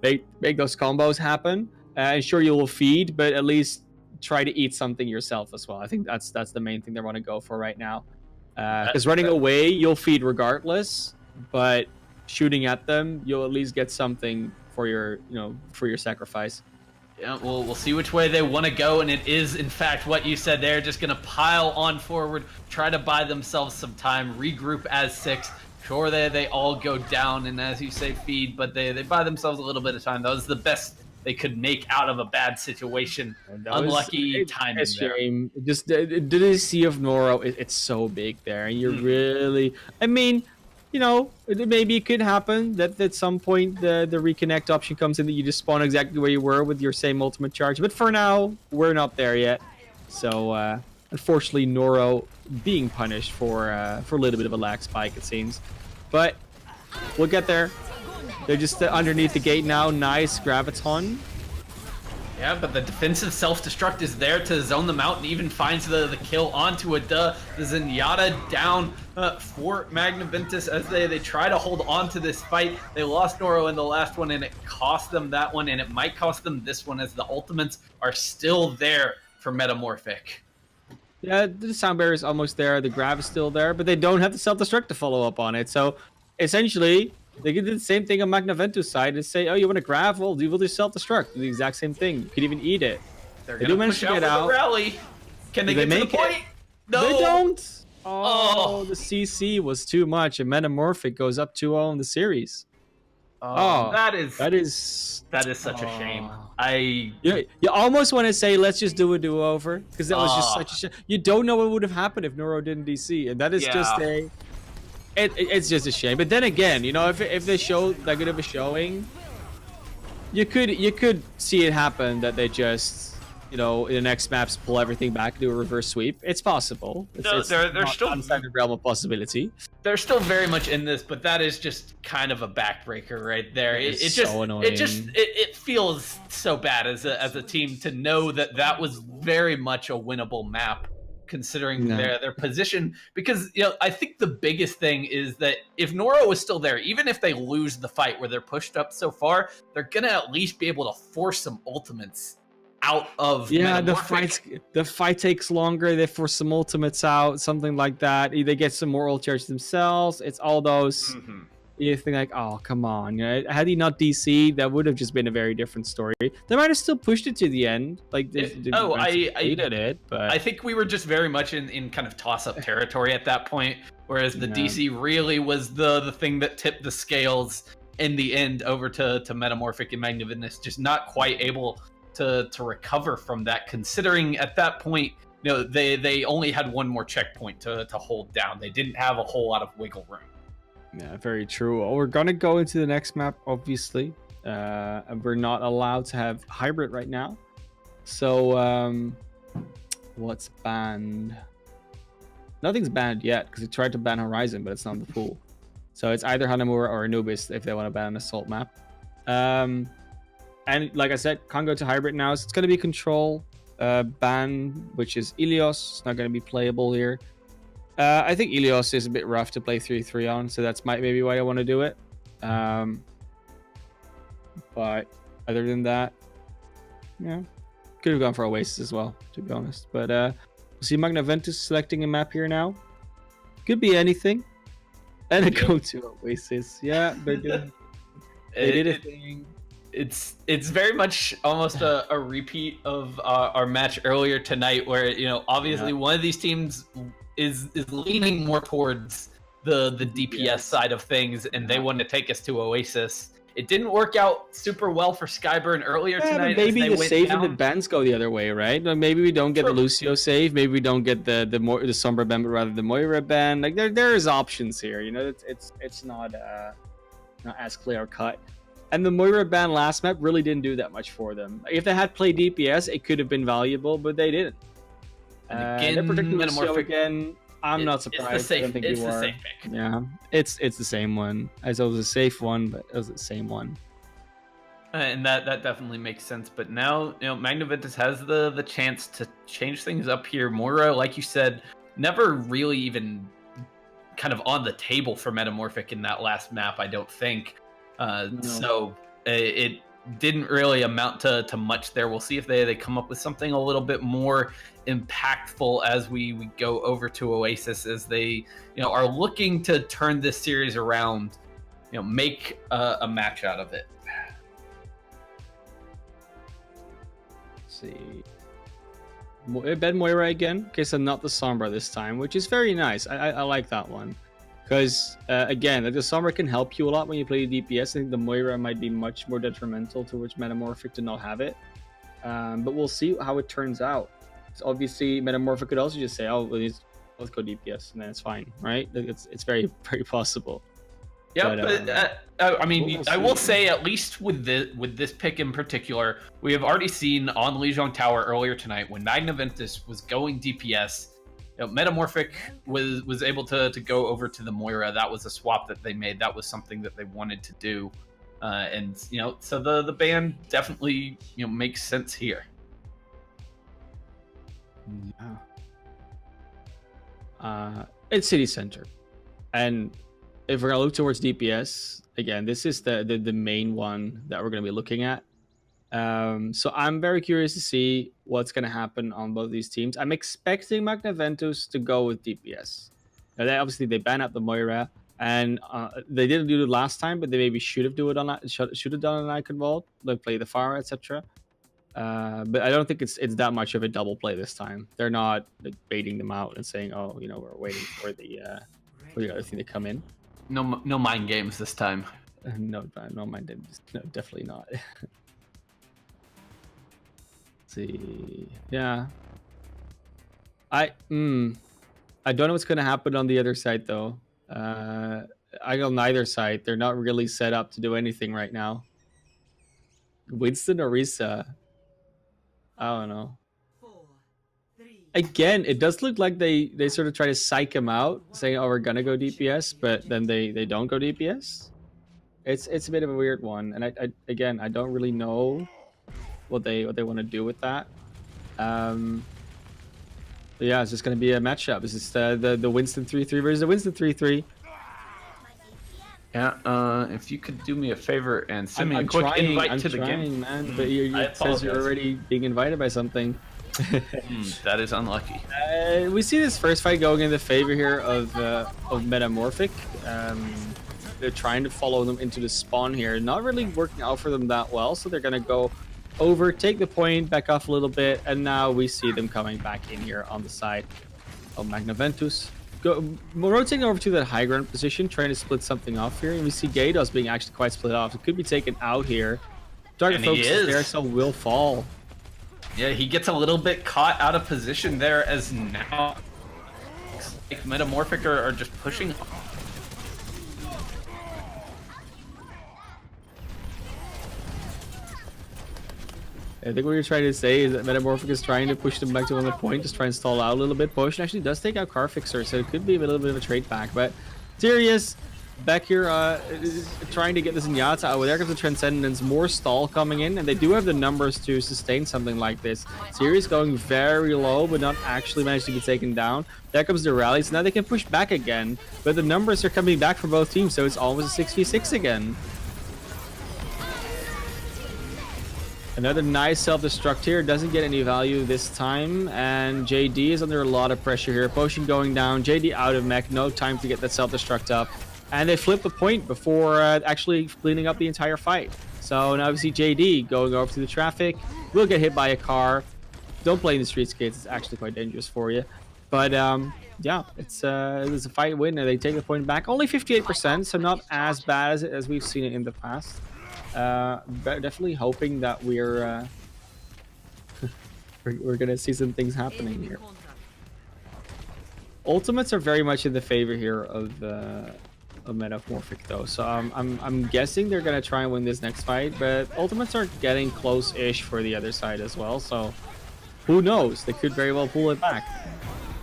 make those combos happen. And sure, you will feed, but at least try to eat something yourself as well. I think that's the main thing they want to go for right now. Because running away, you'll feed regardless, but shooting at them, you'll at least get something for your sacrifice. Yeah, we'll see which way they want to go, and it is, in fact, what you said. They're just going to pile on forward, try to buy themselves some time, regroup as 6. Sure, they all go down, and as you say, feed, but they buy themselves a little bit of time. That was the best they could make out of a bad situation. Unlucky timing there. Shame. Just the sea of Noro, it's so big there, and you're really... I mean... maybe it could happen that at some point the reconnect option comes in that you just spawn exactly where you were with your same ultimate charge. But for now, we're not there yet. So, unfortunately, Noro being punished for a little bit of a lag spike, it seems. But we'll get there. They're just underneath the gate now. Nice Graviton. Yeah, but the defensive self-destruct is there to zone them out and even finds the kill onto the Zenyatta down for Magna Ventus as they try to hold on to this fight. They lost Noro in the last one, and it cost them that one, and it might cost them this one as the ultimates are still there for MetaMorphic. Yeah, the sound barrier is almost there. The grab is still there, but they don't have the self-destruct to follow up on it. So, essentially... they could do the same thing on Magna Ventus side and say, oh, you want to grab? Well, you will do self-destruct. Do the exact same thing. You could even eat it. They do manage to get out. Rally. Can they get to the point? No. They don't. Oh, the CC was too much. And MetaMorphic goes up 2-0 in the series. That is such a shame. You almost want to say, let's just do a do-over. Because that was just such a shame. You don't know what would have happened if Noro didn't DC. And that is just a... It's just a shame, but then again, if they show that good of a showing, you could see it happen that they just, in the next maps pull everything back, do a reverse sweep. It's possible. They're still outside the realm of possibility. They're still very much in this, but that is just kind of a backbreaker right there. It's so annoying. It feels so bad as a team to know that was very much a winnable map. Considering their position, because I think the biggest thing is that if Noro is still there, even if they lose the fight where they're pushed up so far, they're gonna at least be able to force some ultimates out of the fight takes longer. They force some ultimates out, something like that. They get some more ult charge themselves. It's all those. You think like, oh come on, had he not DC'd, that would have just been a very different story. They might have still pushed it to the end. Like I hated it, but I think we were just very much in kind of toss-up territory at that point, whereas the DC really was the thing that tipped the scales in the end over to MetaMorphic and Magna Ventus, just not quite able to recover from that, considering at that point they only had one more checkpoint to hold down. They didn't have a whole lot of wiggle room. Yeah, very true. Well, we're gonna go into the next map, obviously. And we're not allowed to have hybrid right now. So, what's banned? Nothing's banned yet, because we tried to ban Horizon, but it's not in the pool. So it's either Hanamura or Anubis if they want to ban an assault map. And like I said, can't go to hybrid now, so it's going to be control ban, which is Ilios. It's not going to be playable here. I think Ilios is a bit rough to play 3-3 on, so that's maybe why I want to do it. But other than that, yeah, could have gone for Oasis as well, to be honest. But we'll see Magna Ventus selecting a map here now. Could be anything. And a go to Oasis. Yeah, they did a thing. It's very much almost a repeat of our match earlier tonight, where obviously one of these teams is leaning more towards the DPS side of things, and they want to take us to Oasis. It didn't work out super well for Skyburn earlier tonight. Maybe the save and the bans go the other way, right? Like maybe we don't get the Lucio save, maybe we don't get the Sombra ban, but rather the Moira ban. Like there's options here. It's not as clear cut. And the Moira ban last map really didn't do that much for them. Like, if they had played DPS, it could have been valuable, but they didn't. They're predicting Metamorphic again. I'm not surprised. I don't think you are. Safe pick. Yeah, it's the same one. As it was a safe one, but it was the same one. And that definitely makes sense. But now, Magna Ventus has the chance to change things up here. Moira, like you said, never really even kind of on the table for Metamorphic in that last map, I don't think. No. So it didn't really amount to much there. We'll see if they come up with something a little bit more impactful as we go over to Oasis, as they are looking to turn this series around, make a match out of it. Let's see, Ben Moira again. Okay, so not the Sombra this time, which is very nice. I like that one. Because, again, the Sombra can help you a lot when you play DPS. I think the Moira might be much more detrimental towards Metamorphic to not have it. But we'll see how it turns out. So obviously, Metamorphic could also just say, oh, well, let's go DPS, and then it's fine, right? It's very, very possible. Yeah, but I mean, I will say, at least with this pick in particular, we have already seen on Lijiang Tower earlier tonight, when Magna Ventus was going DPS, Metamorphic was able to go over to the Moira. That was a swap that they made. That was something that they wanted to do, and so the ban definitely makes sense here. Yeah. It's City Center, and if we're gonna look towards DPS again, this is the main one that we're gonna be looking at. So I'm very curious to see what's going to happen on both these teams. I'm expecting Magna Ventus to go with DPS. Now, obviously, they ban out the Moira, and they didn't do it last time, but they maybe should have done an Icon Vault, like play the Pharah, etc. But I don't think it's that much of a double play this time. They're not like baiting them out and saying, "Oh, we're waiting for the other thing to come in." No mind games this time. No mind games. No, definitely not. See, yeah, I don't know what's gonna happen on the other side though. On neither side, they're not really set up to do anything right now. Winston or Risa, I don't know. Again, it does look like they sort of try to psych him out, saying, "Oh, we're gonna go DPS," but then they don't go DPS. It's a bit of a weird one, and I don't really know what they want to do with that. But yeah, it's just going to be a matchup. This is the Winston 3-3 versus the Winston 3-3. Yeah, if you could do me a favor and send me a quick invite to the game. Man, but it says you're already being invited by something. That is unlucky. We see this first fight going in the favor here of Metamorphic. They're trying to follow them into the spawn here. Not really working out for them that well, so they're going to go over, take the point, back off a little bit, and now we see them coming back in here on the side of Magna Ventus. Rotating over to that high ground position, trying to split something off here, and we see Gatos being actually quite split off. It could be taken out here. Target focus is there, so will fall. Yeah, he gets a little bit caught out of position there, as now like Metamorphic are just pushing. I think what you're trying to say is that Metamorphic is trying to push them back to 1 point, just try and stall out a little bit. Potion actually does take out Car Fixer, so it could be a little bit of a trade back. But Sirius back here trying to get this Zenyatta out. There comes the Transcendence, more stall coming in, and they do have the numbers to sustain something like this. Series going very low, but not actually managed to be taken down. There comes the rally, so now they can push back again. But the numbers are coming back for both teams, so it's almost a 6v6 again. Another nice self-destruct here, doesn't get any value this time, and JD is under a lot of pressure here. Potion going down, JD out of mech, no time to get that self-destruct up. And they flip the point before actually cleaning up the entire fight. So now we see JD going over to the traffic, will get hit by a car. Don't play in the streets, kids, it's actually quite dangerous for you. But yeah, it's a fight win, and they take the point back. Only 58%, so not as bad as we've seen it in the past. But definitely hoping that we're gonna see some things happening here. Ultimates are very much in the favor here of MetaMorphic though, so I'm guessing they're gonna try and win this next fight, but ultimates are getting close-ish for the other side as well, so who knows, they could very well pull it back.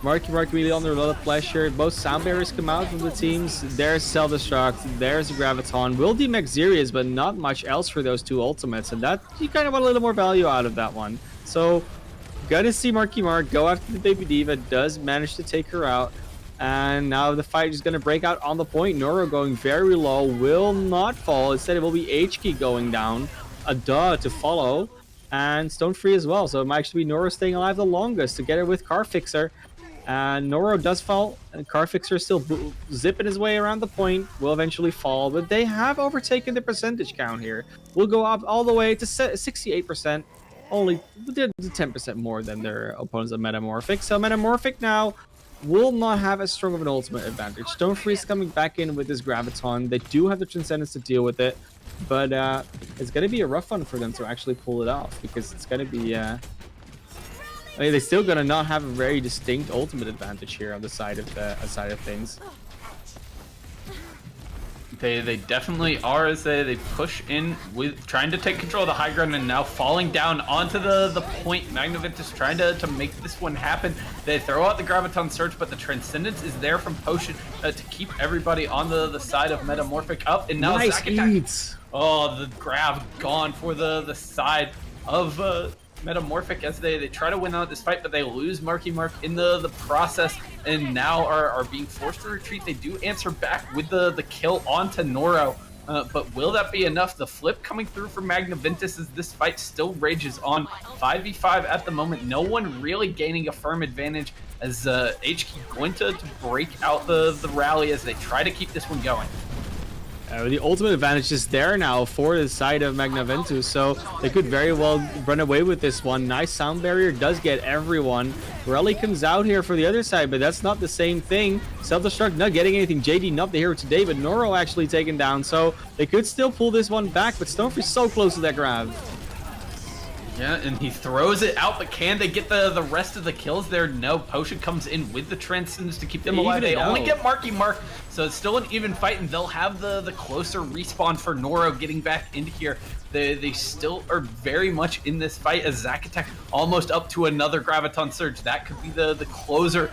Marky really under a lot of pressure. Both sound barriers come out from the teams. There's self-destruct, there's Graviton. Will demech Xerius, but not much else for those two ultimates, and that you kind of want a little more value out of that one. So gonna see Marky Mark go after the baby diva, does manage to take her out, and now the fight is gonna break out on the point. Noro going very low, will not fall. Instead it will be HK going down, a duh to follow, and Stone Free as well. So it might actually be Noro staying alive the longest together with Car Fixer. And Noro does fall, and Car Fixer is still zipping his way around the point, will eventually fall, but they have overtaken the percentage count here. We'll go up all the way to 68%, only 10% more than their opponents at MetaMorphic. So MetaMorphic now will not have as strong of an ultimate advantage. Stone Free is coming back in with this Graviton. They do have the Transcendence to deal with it, but it's going to be a rough one for them to actually pull it off, because it's going to be... I mean, they're still gonna not have a very distinct ultimate advantage here on the side of things. They definitely are, as they push in with trying to take control of the high ground, and now falling down onto the point. Magna Ventus trying to make this one happen. They throw out the Graviton Surge, but the Transcendence is there from Potion to keep everybody on the side of MetaMorphic up. And now nice eats. Oh, the grab gone for the side of MetaMorphic as they try to win out this fight, but they lose Marky Mark in the process, and now are being forced to retreat. They do answer back with the kill onto Noro, but will that be enough? The flip coming through for Magna Ventus as this fight still rages on. 5v5 at the moment, no one really gaining a firm advantage, as HK going to break out the rally as they try to keep this one going. The ultimate advantage is there now for the side of Magna Ventus, so they could very well run away with this one. Nice sound barrier does get everyone. Rally comes out here for the other side, but that's not the same thing. Self-destruct not getting anything. JD not the hero today, but Noro actually taken down, so they could still pull this one back, but Stonefree's so close to that grab. Yeah, and he throws it out, but can they get the rest of the kills there? No, Potion comes in with the Transcendence to keep them alive. They only get Marky Mark, so it's still an even fight, and they'll have the closer respawn for Noro getting back into here. They still are very much in this fight, as Zacatek almost up to another Graviton Surge. That could be the closer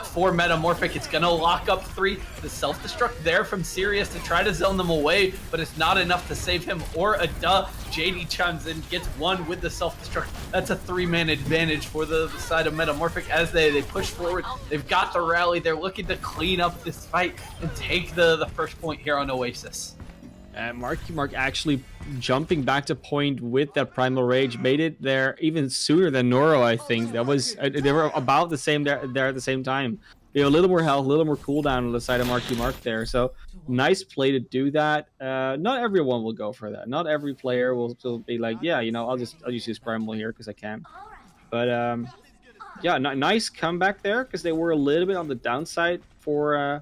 for MetaMorphic. It's going to lock up 3. The self-destruct there from Sirius to try to zone them away, but it's not enough to save him or a duh. JD chimes in, gets 1 with the self-destruct. That's a 3-man advantage for the side of MetaMorphic as they push forward. They've got the rally. They're looking to clean up this fight and take the first point here on Oasis. Marky Mark actually jumping back to point with that Primal Rage made it there even sooner than Noro, I think. That was they were about the same there at the same time. You know, a little more health, a little more cooldown on the side of Marky Mark there. So nice play to do that. Not everyone will go for that. Not every player will still be like, yeah, you know, I'll just use Primal here because I can. But yeah, nice comeback there, because they were a little bit on the downside for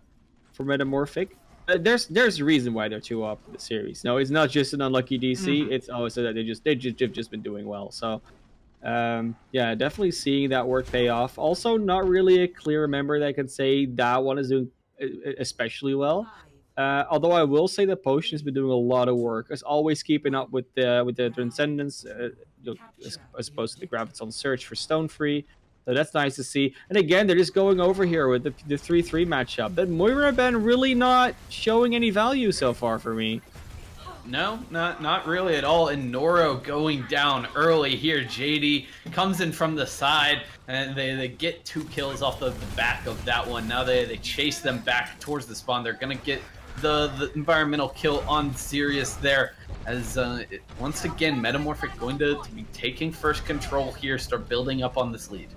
MetaMorphic. There's a reason why they're 2 up in the series. No, it's not just an unlucky DC. It's also that they've just been doing well. So yeah, definitely seeing that work pay off. Also, not really a clear member that can say that one is doing especially well. Although I will say that Potion has been doing a lot of work, as always keeping up with the Transcendence, as opposed to the Graviton Search for Stone Free. So that's nice to see. And again, they're just going over here with the 3-3 matchup. That Moira Ben really not showing any value so far for me. No, not really at all. And Noro going down early here. JD comes in from the side, and they get 2 kills off the back of that one. Now they chase them back towards the spawn. They're going to get the environmental kill on Sirius there. As once again, MetaMorphic going to be taking first control here, start building up on this lead.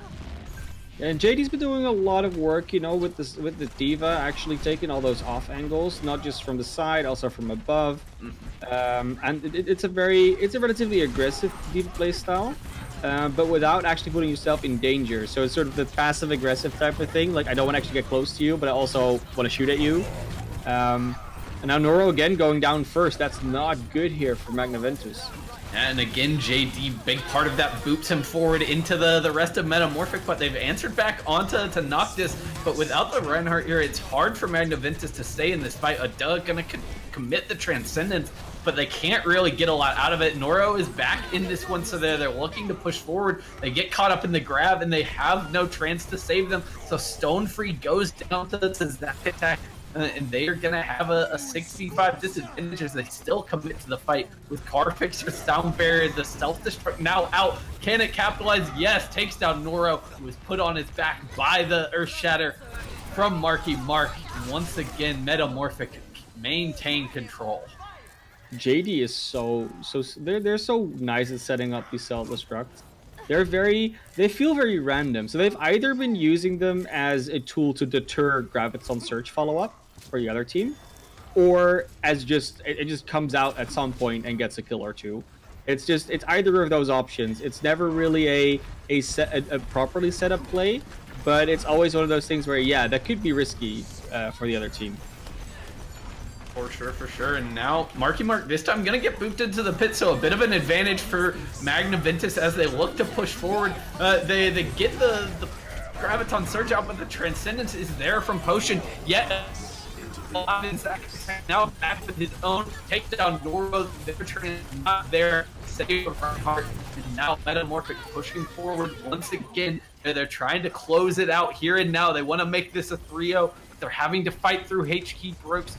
And JD's been doing a lot of work, you know, with the D.Va, actually taking all those off angles, not just from the side, also from above. And it's a relatively aggressive D.Va playstyle, but without actually putting yourself in danger. So it's sort of the passive aggressive type of thing. Like, I don't want to actually get close to you, but I also want to shoot at you. And now Noro again going down first. That's not good here for Magna Ventus. And again, JD, big part of that, boops him forward into the rest of MetaMorphic, but they've answered back onto Noctis. But without the Reinhardt here, it's hard for Magna Ventus to stay in this fight. Doug gonna commit the Transcendence, but they can't really get a lot out of it. Noro is back in this one, so they're looking to push forward. They get caught up in the grab, and they have no trance to save them. So Stonefree goes down to Zack attack. And they are going to have a 65 disadvantage as they still commit to the fight with Carfixer, Sound Barrier, the self-destruct now out. Can it capitalize? Yes, takes down Noro, who was put on his back by the Earth Shatter from Marky Mark. Once again, MetaMorphic maintain control. JD is they're so nice at setting up these self-destructs. They feel very random. So they've either been using them as a tool to deter Graviton Search follow-up for the other team, or as it just comes out at some point and gets a kill or two. It's either of those options. It's never really a properly set up play, but it's always one of those things where, yeah, that could be risky for the other team. For sure. And now Marky Mark this time gonna get booped into the pit, so a bit of an advantage for Magna Ventus as they look to push forward. They get the Graviton Surge out, but the Transcendence is there from Potion, yet now back with his own takedown. Noro, the turn not there, save of Reinhardt, and now MetaMorphic pushing forward once again. They're trying to close it out here and now. They want to make this a 3-0, but they're having to fight through H-Key ropes.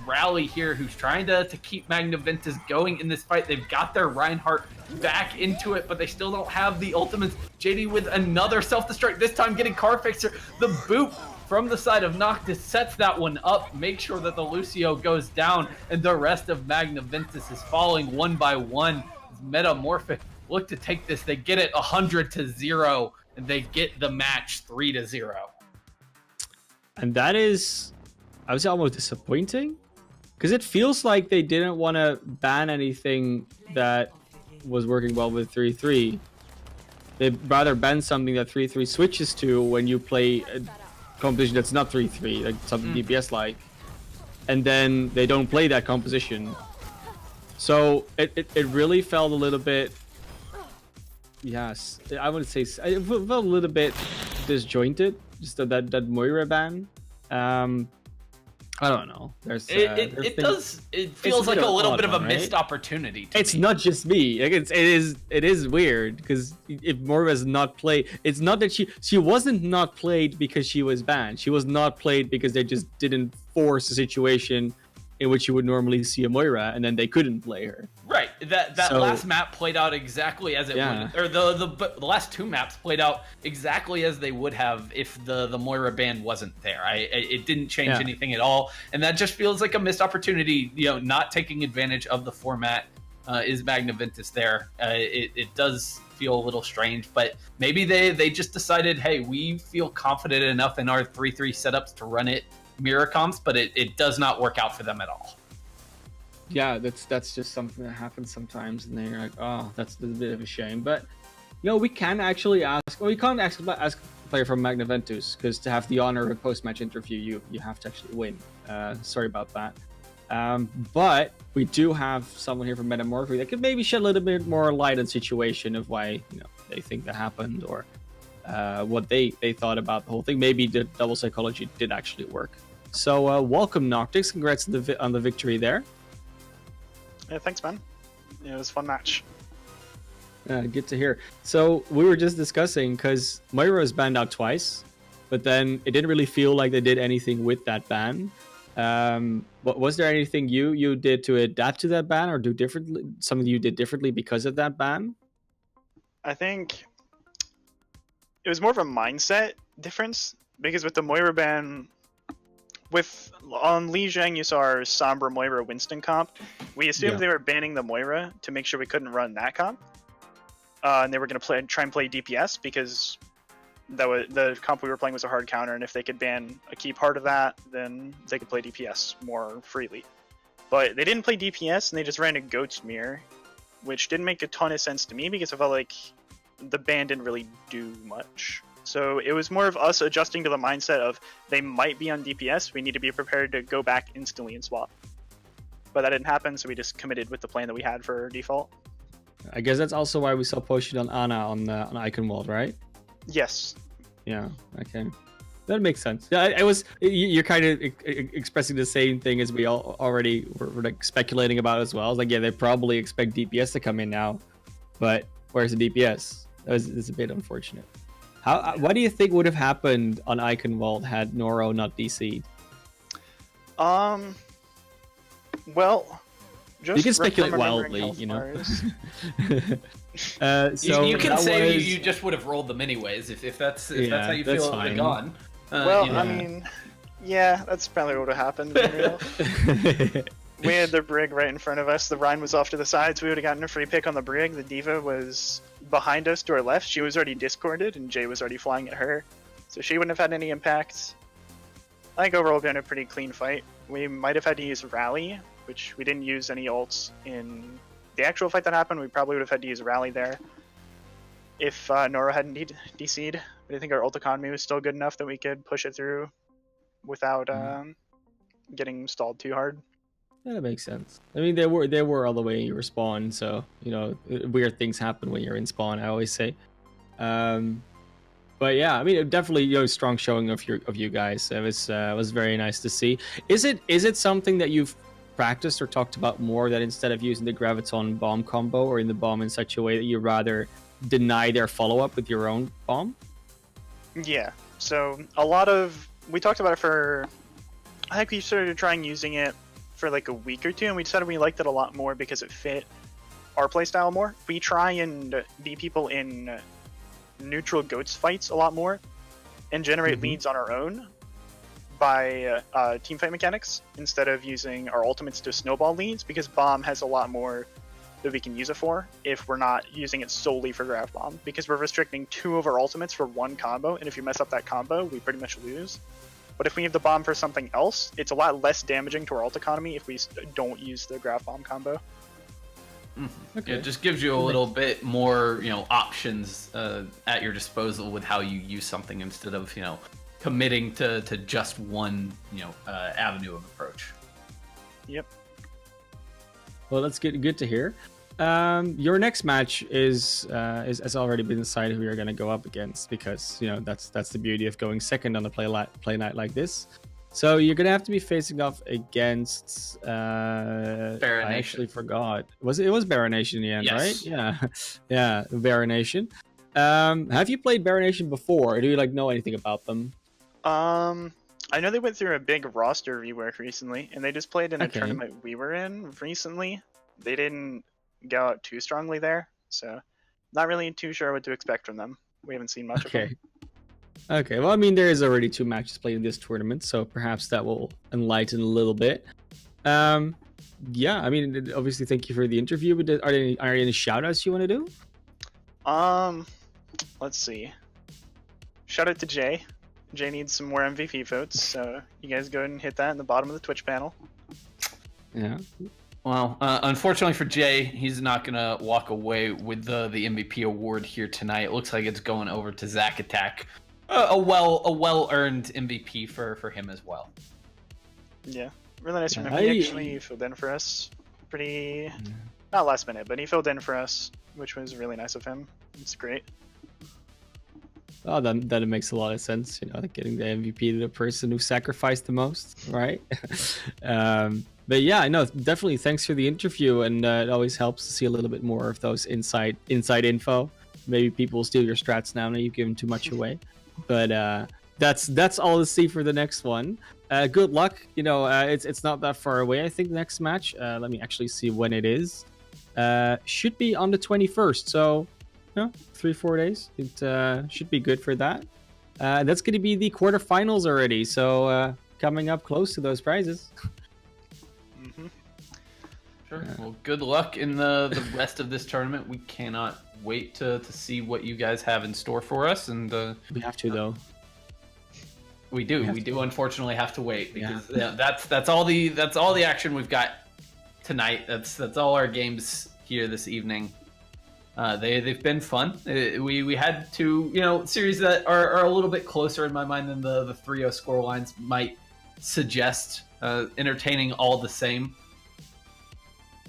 Rally here, who's trying to keep Magna Ventus going in this fight. They've got their Reinhardt back into it, but they still don't have the ultimates. JD with another self-destruct, this time getting Carfixer. The boot from the side of Noctis sets that one up, make sure that the Lucio goes down, and the rest of Magna Ventus is falling one by one. MetaMorphic look to take this. They get it 100-0, and they get the match 3-0. And that is, I would say, almost disappointing. Because it feels like they didn't want to ban anything that was working well with 3-3. They'd rather ban something that 3-3 switches to when you play a composition that's not 3-3, like something DPS-like. And then they don't play that composition. So it really felt a little bit... Yes, I would say it felt a little bit disjointed, just that Moira ban. I don't know. It feels like a little bit of a missed opportunity to It's me. not just me. Like it is weird because if Moira's not played, it's not that she wasn't not played because she was banned. She was not played because they just didn't force a situation in which you would normally see a Moira and then they couldn't play her. Right. That last map played out exactly as it would, or the last 2 maps played out exactly as they would have if the Moira ban wasn't there. It didn't change anything at all, and that just feels like a missed opportunity. You know, not taking advantage of the format is Magna Ventus there. It does feel a little strange, but maybe they just decided, hey, we feel confident enough in our 3-3 setups to run it mirror comps, but it does not work out for them at all. Yeah, that's just something that happens sometimes, and they're like, oh, that's a bit of a shame. But you know, we can actually ask, well, we can't ask a player from Magna Ventus, because to have the honor of a post-match interview, you have to actually win. Sorry about that. But we do have someone here from MetaMorphic that could maybe shed a little bit more light on the situation of why they think that happened, or what they thought about the whole thing. Maybe the double psychology did actually work. So welcome, Noctis. Congrats on the victory there. Yeah, thanks, man. Yeah, it was a fun match. Good to hear. So we were just discussing because Moira was banned out twice, but then it didn't really feel like they did anything with that ban. But was there anything you did to adapt to that ban or do differently? Something you did differently because of that ban? I think it was more of a mindset difference because with the Moira ban, on Li Zhang you saw our Sombra Moira Winston comp. We assumed they were banning the Moira to make sure we couldn't run that comp, and they were going to try and play DPS because that was the comp we were playing was a hard counter, and if they could ban a key part of that, then they could play DPS more freely. But they didn't play DPS, and they just ran a Goat's Mirror, which didn't make a ton of sense to me because I felt like the ban didn't really do much. So it was more of us adjusting to the mindset of they might be on DPS, we need to be prepared to go back instantly and swap. But that didn't happen, so we just committed with the plan that we had for default. I guess that's also why we saw Potion on Ana on Iconwald, right? Yes. Yeah, okay. That makes sense. Yeah, you're kind of expressing the same thing as we all already were like speculating about as well. I was like, yeah, they probably expect DPS to come in now, but where's the DPS? It's a bit unfortunate. What do you think would have happened on Iconwald had Noro not DC'd? Well, just you can speculate wildly, you know. So you can say you just would have rolled them anyways if that's how you feel they're gone. I mean, yeah, that's probably what would have happened. In real. We had the Brig right in front of us. The Rhine was off to the sides. We would have gotten a free pick on the Brig. The Diva was behind us to our left. She was already discorded, and Jay was already flying at her. So she wouldn't have had any impact. I think overall been a pretty clean fight. We might have had to use Rally, which we didn't use any ults in the actual fight that happened. We probably would have had to use Rally there if Nora hadn't DC'd. But I think our ult economy was still good enough that we could push it through without getting stalled too hard. Yeah, that makes sense. I mean, they were all the way in your spawn, so you know weird things happen when you're in spawn. I always say, but yeah, I mean, definitely strong showing of you guys. It was very nice to see. Is it something that you've practiced or talked about more, that instead of using the Graviton bomb combo or in the bomb in such a way that you rather deny their follow up with your own bomb? Yeah. So we talked about it for. I think we started trying using it for like a week or two, and we decided we liked it a lot more because it fit our playstyle more. We try and beat people in neutral goats fights a lot more and generate leads on our own by teamfight mechanics instead of using our ultimates to snowball leads, because bomb has a lot more that we can use it for if we're not using it solely for Grav Bomb, because we're restricting 2 of our ultimates for 1 combo, and if you mess up that combo, we pretty much lose. But if we have the bomb for something else, it's a lot less damaging to our ult economy if we don't use the Grav Bomb combo. Okay. It just gives you a little bit more, options at your disposal with how you use something instead of, committing to just one, avenue of approach. Yep. Well, that's good to hear. Your next match has already been decided who you're going to go up against, because that's the beauty of going second on a play night like this. So you're going to have to be facing off against Baronation. I actually forgot. It was Baronation in the end, right? Yeah, Baronation. Have you played Baronation before, or do you know anything about them? I know they went through a big roster rework recently, and they just played in a tournament we were in recently. They didn't go out too strongly there, so not really too sure what to expect from them. We haven't seen much of them. Okay, well, I mean, there is already 2 matches played in this tournament, so perhaps that will enlighten a little bit. Yeah, I mean, obviously, thank you for the interview. But are there any shout-outs you want to do? Let's see. Shout out to Jay. Jay needs some more MVP votes, so you guys go ahead and hit that in the bottom of the Twitch panel. Yeah. Well, unfortunately for Jay, he's not gonna walk away with the MVP award here tonight. It looks like it's going over to Zack Attack. A well-earned MVP for him as well. Yeah, really nice from him. He actually filled in for us pretty, not last minute, but he filled in for us, which was really nice of him. It's great. Oh, that makes a lot of sense. Getting the MVP to the person who sacrificed the most, right? But yeah, I know, definitely thanks for the interview, and it always helps to see a little bit more of those inside info. Maybe people will steal your strats now you've given too much away. But that's all to see for the next one. Good luck. It's not that far away, I think, the next match. Let me actually see when it is. Should be on the 21st, so 3-4 days. It should be good for that. That's going to be the quarterfinals already, so coming up close to those prizes. Sure. Well, good luck in the rest of this tournament. We cannot wait to see what you guys have in store for us, and we have to, though. We do unfortunately have to wait, because that's all the action we've got tonight. That's all our games here this evening. They've been fun. We had two series that are a little bit closer in my mind than the 3-0 score lines might suggest. Entertaining all the same.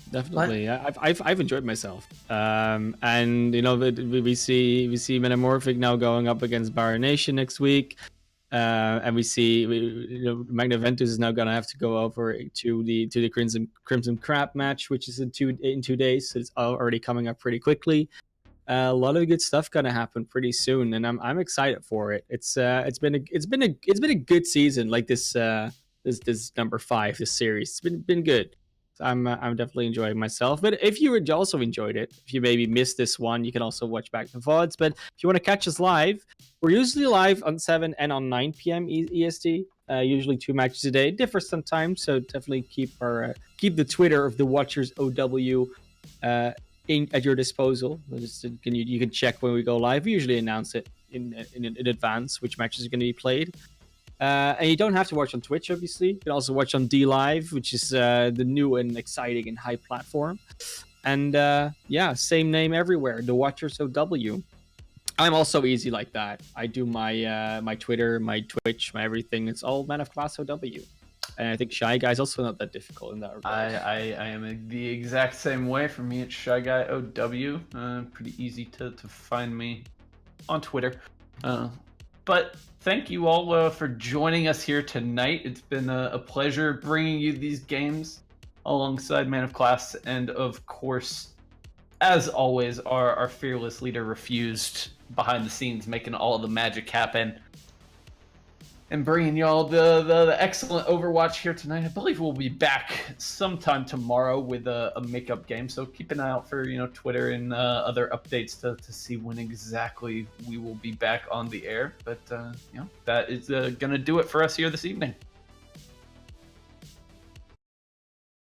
Definitely, I've enjoyed myself. And we see MetaMorphic now going up against Baron Nation next week. And we see Magna Ventus is now gonna have to go over to the Crimson Crab match, which is in 2 days. So it's already coming up pretty quickly. A lot of good stuff gonna happen pretty soon, and I'm excited for it. It's been a good season, like this number 5, this series. It's been good. I'm definitely enjoying myself. But if you also enjoyed it, if you maybe missed this one, you can also watch back the VODs. But if you want to catch us live, we're usually live on 7 and on 9 p.m. EST. Usually 2 matches a day. It differs sometimes, so definitely keep the Twitter of the Watchers OW at your disposal. You can check when we go live. We usually announce it in advance which matches are going to be played. And you don't have to watch on Twitch, obviously. You can also watch on D Live, which is the new and exciting and hype platform. And same name everywhere, The Watchers OW. I'm also easy like that. I do my my Twitter, my Twitch, my everything. It's all Man of Class OW. And I think Shy Guy's also not that difficult in that regard. I am the exact same way. For me, it's Shy Guy OW. Pretty easy to find me on Twitter. But thank you all for joining us here tonight. It's been a pleasure bringing you these games alongside Man of Class, and of course, as always, our fearless leader Refused behind the scenes, making all the magic happen and bringing y'all the excellent Overwatch here tonight. I believe we'll be back sometime tomorrow with a makeup game, so keep an eye out for Twitter and other updates to see when exactly we will be back on the air. But that is gonna do it for us here this evening.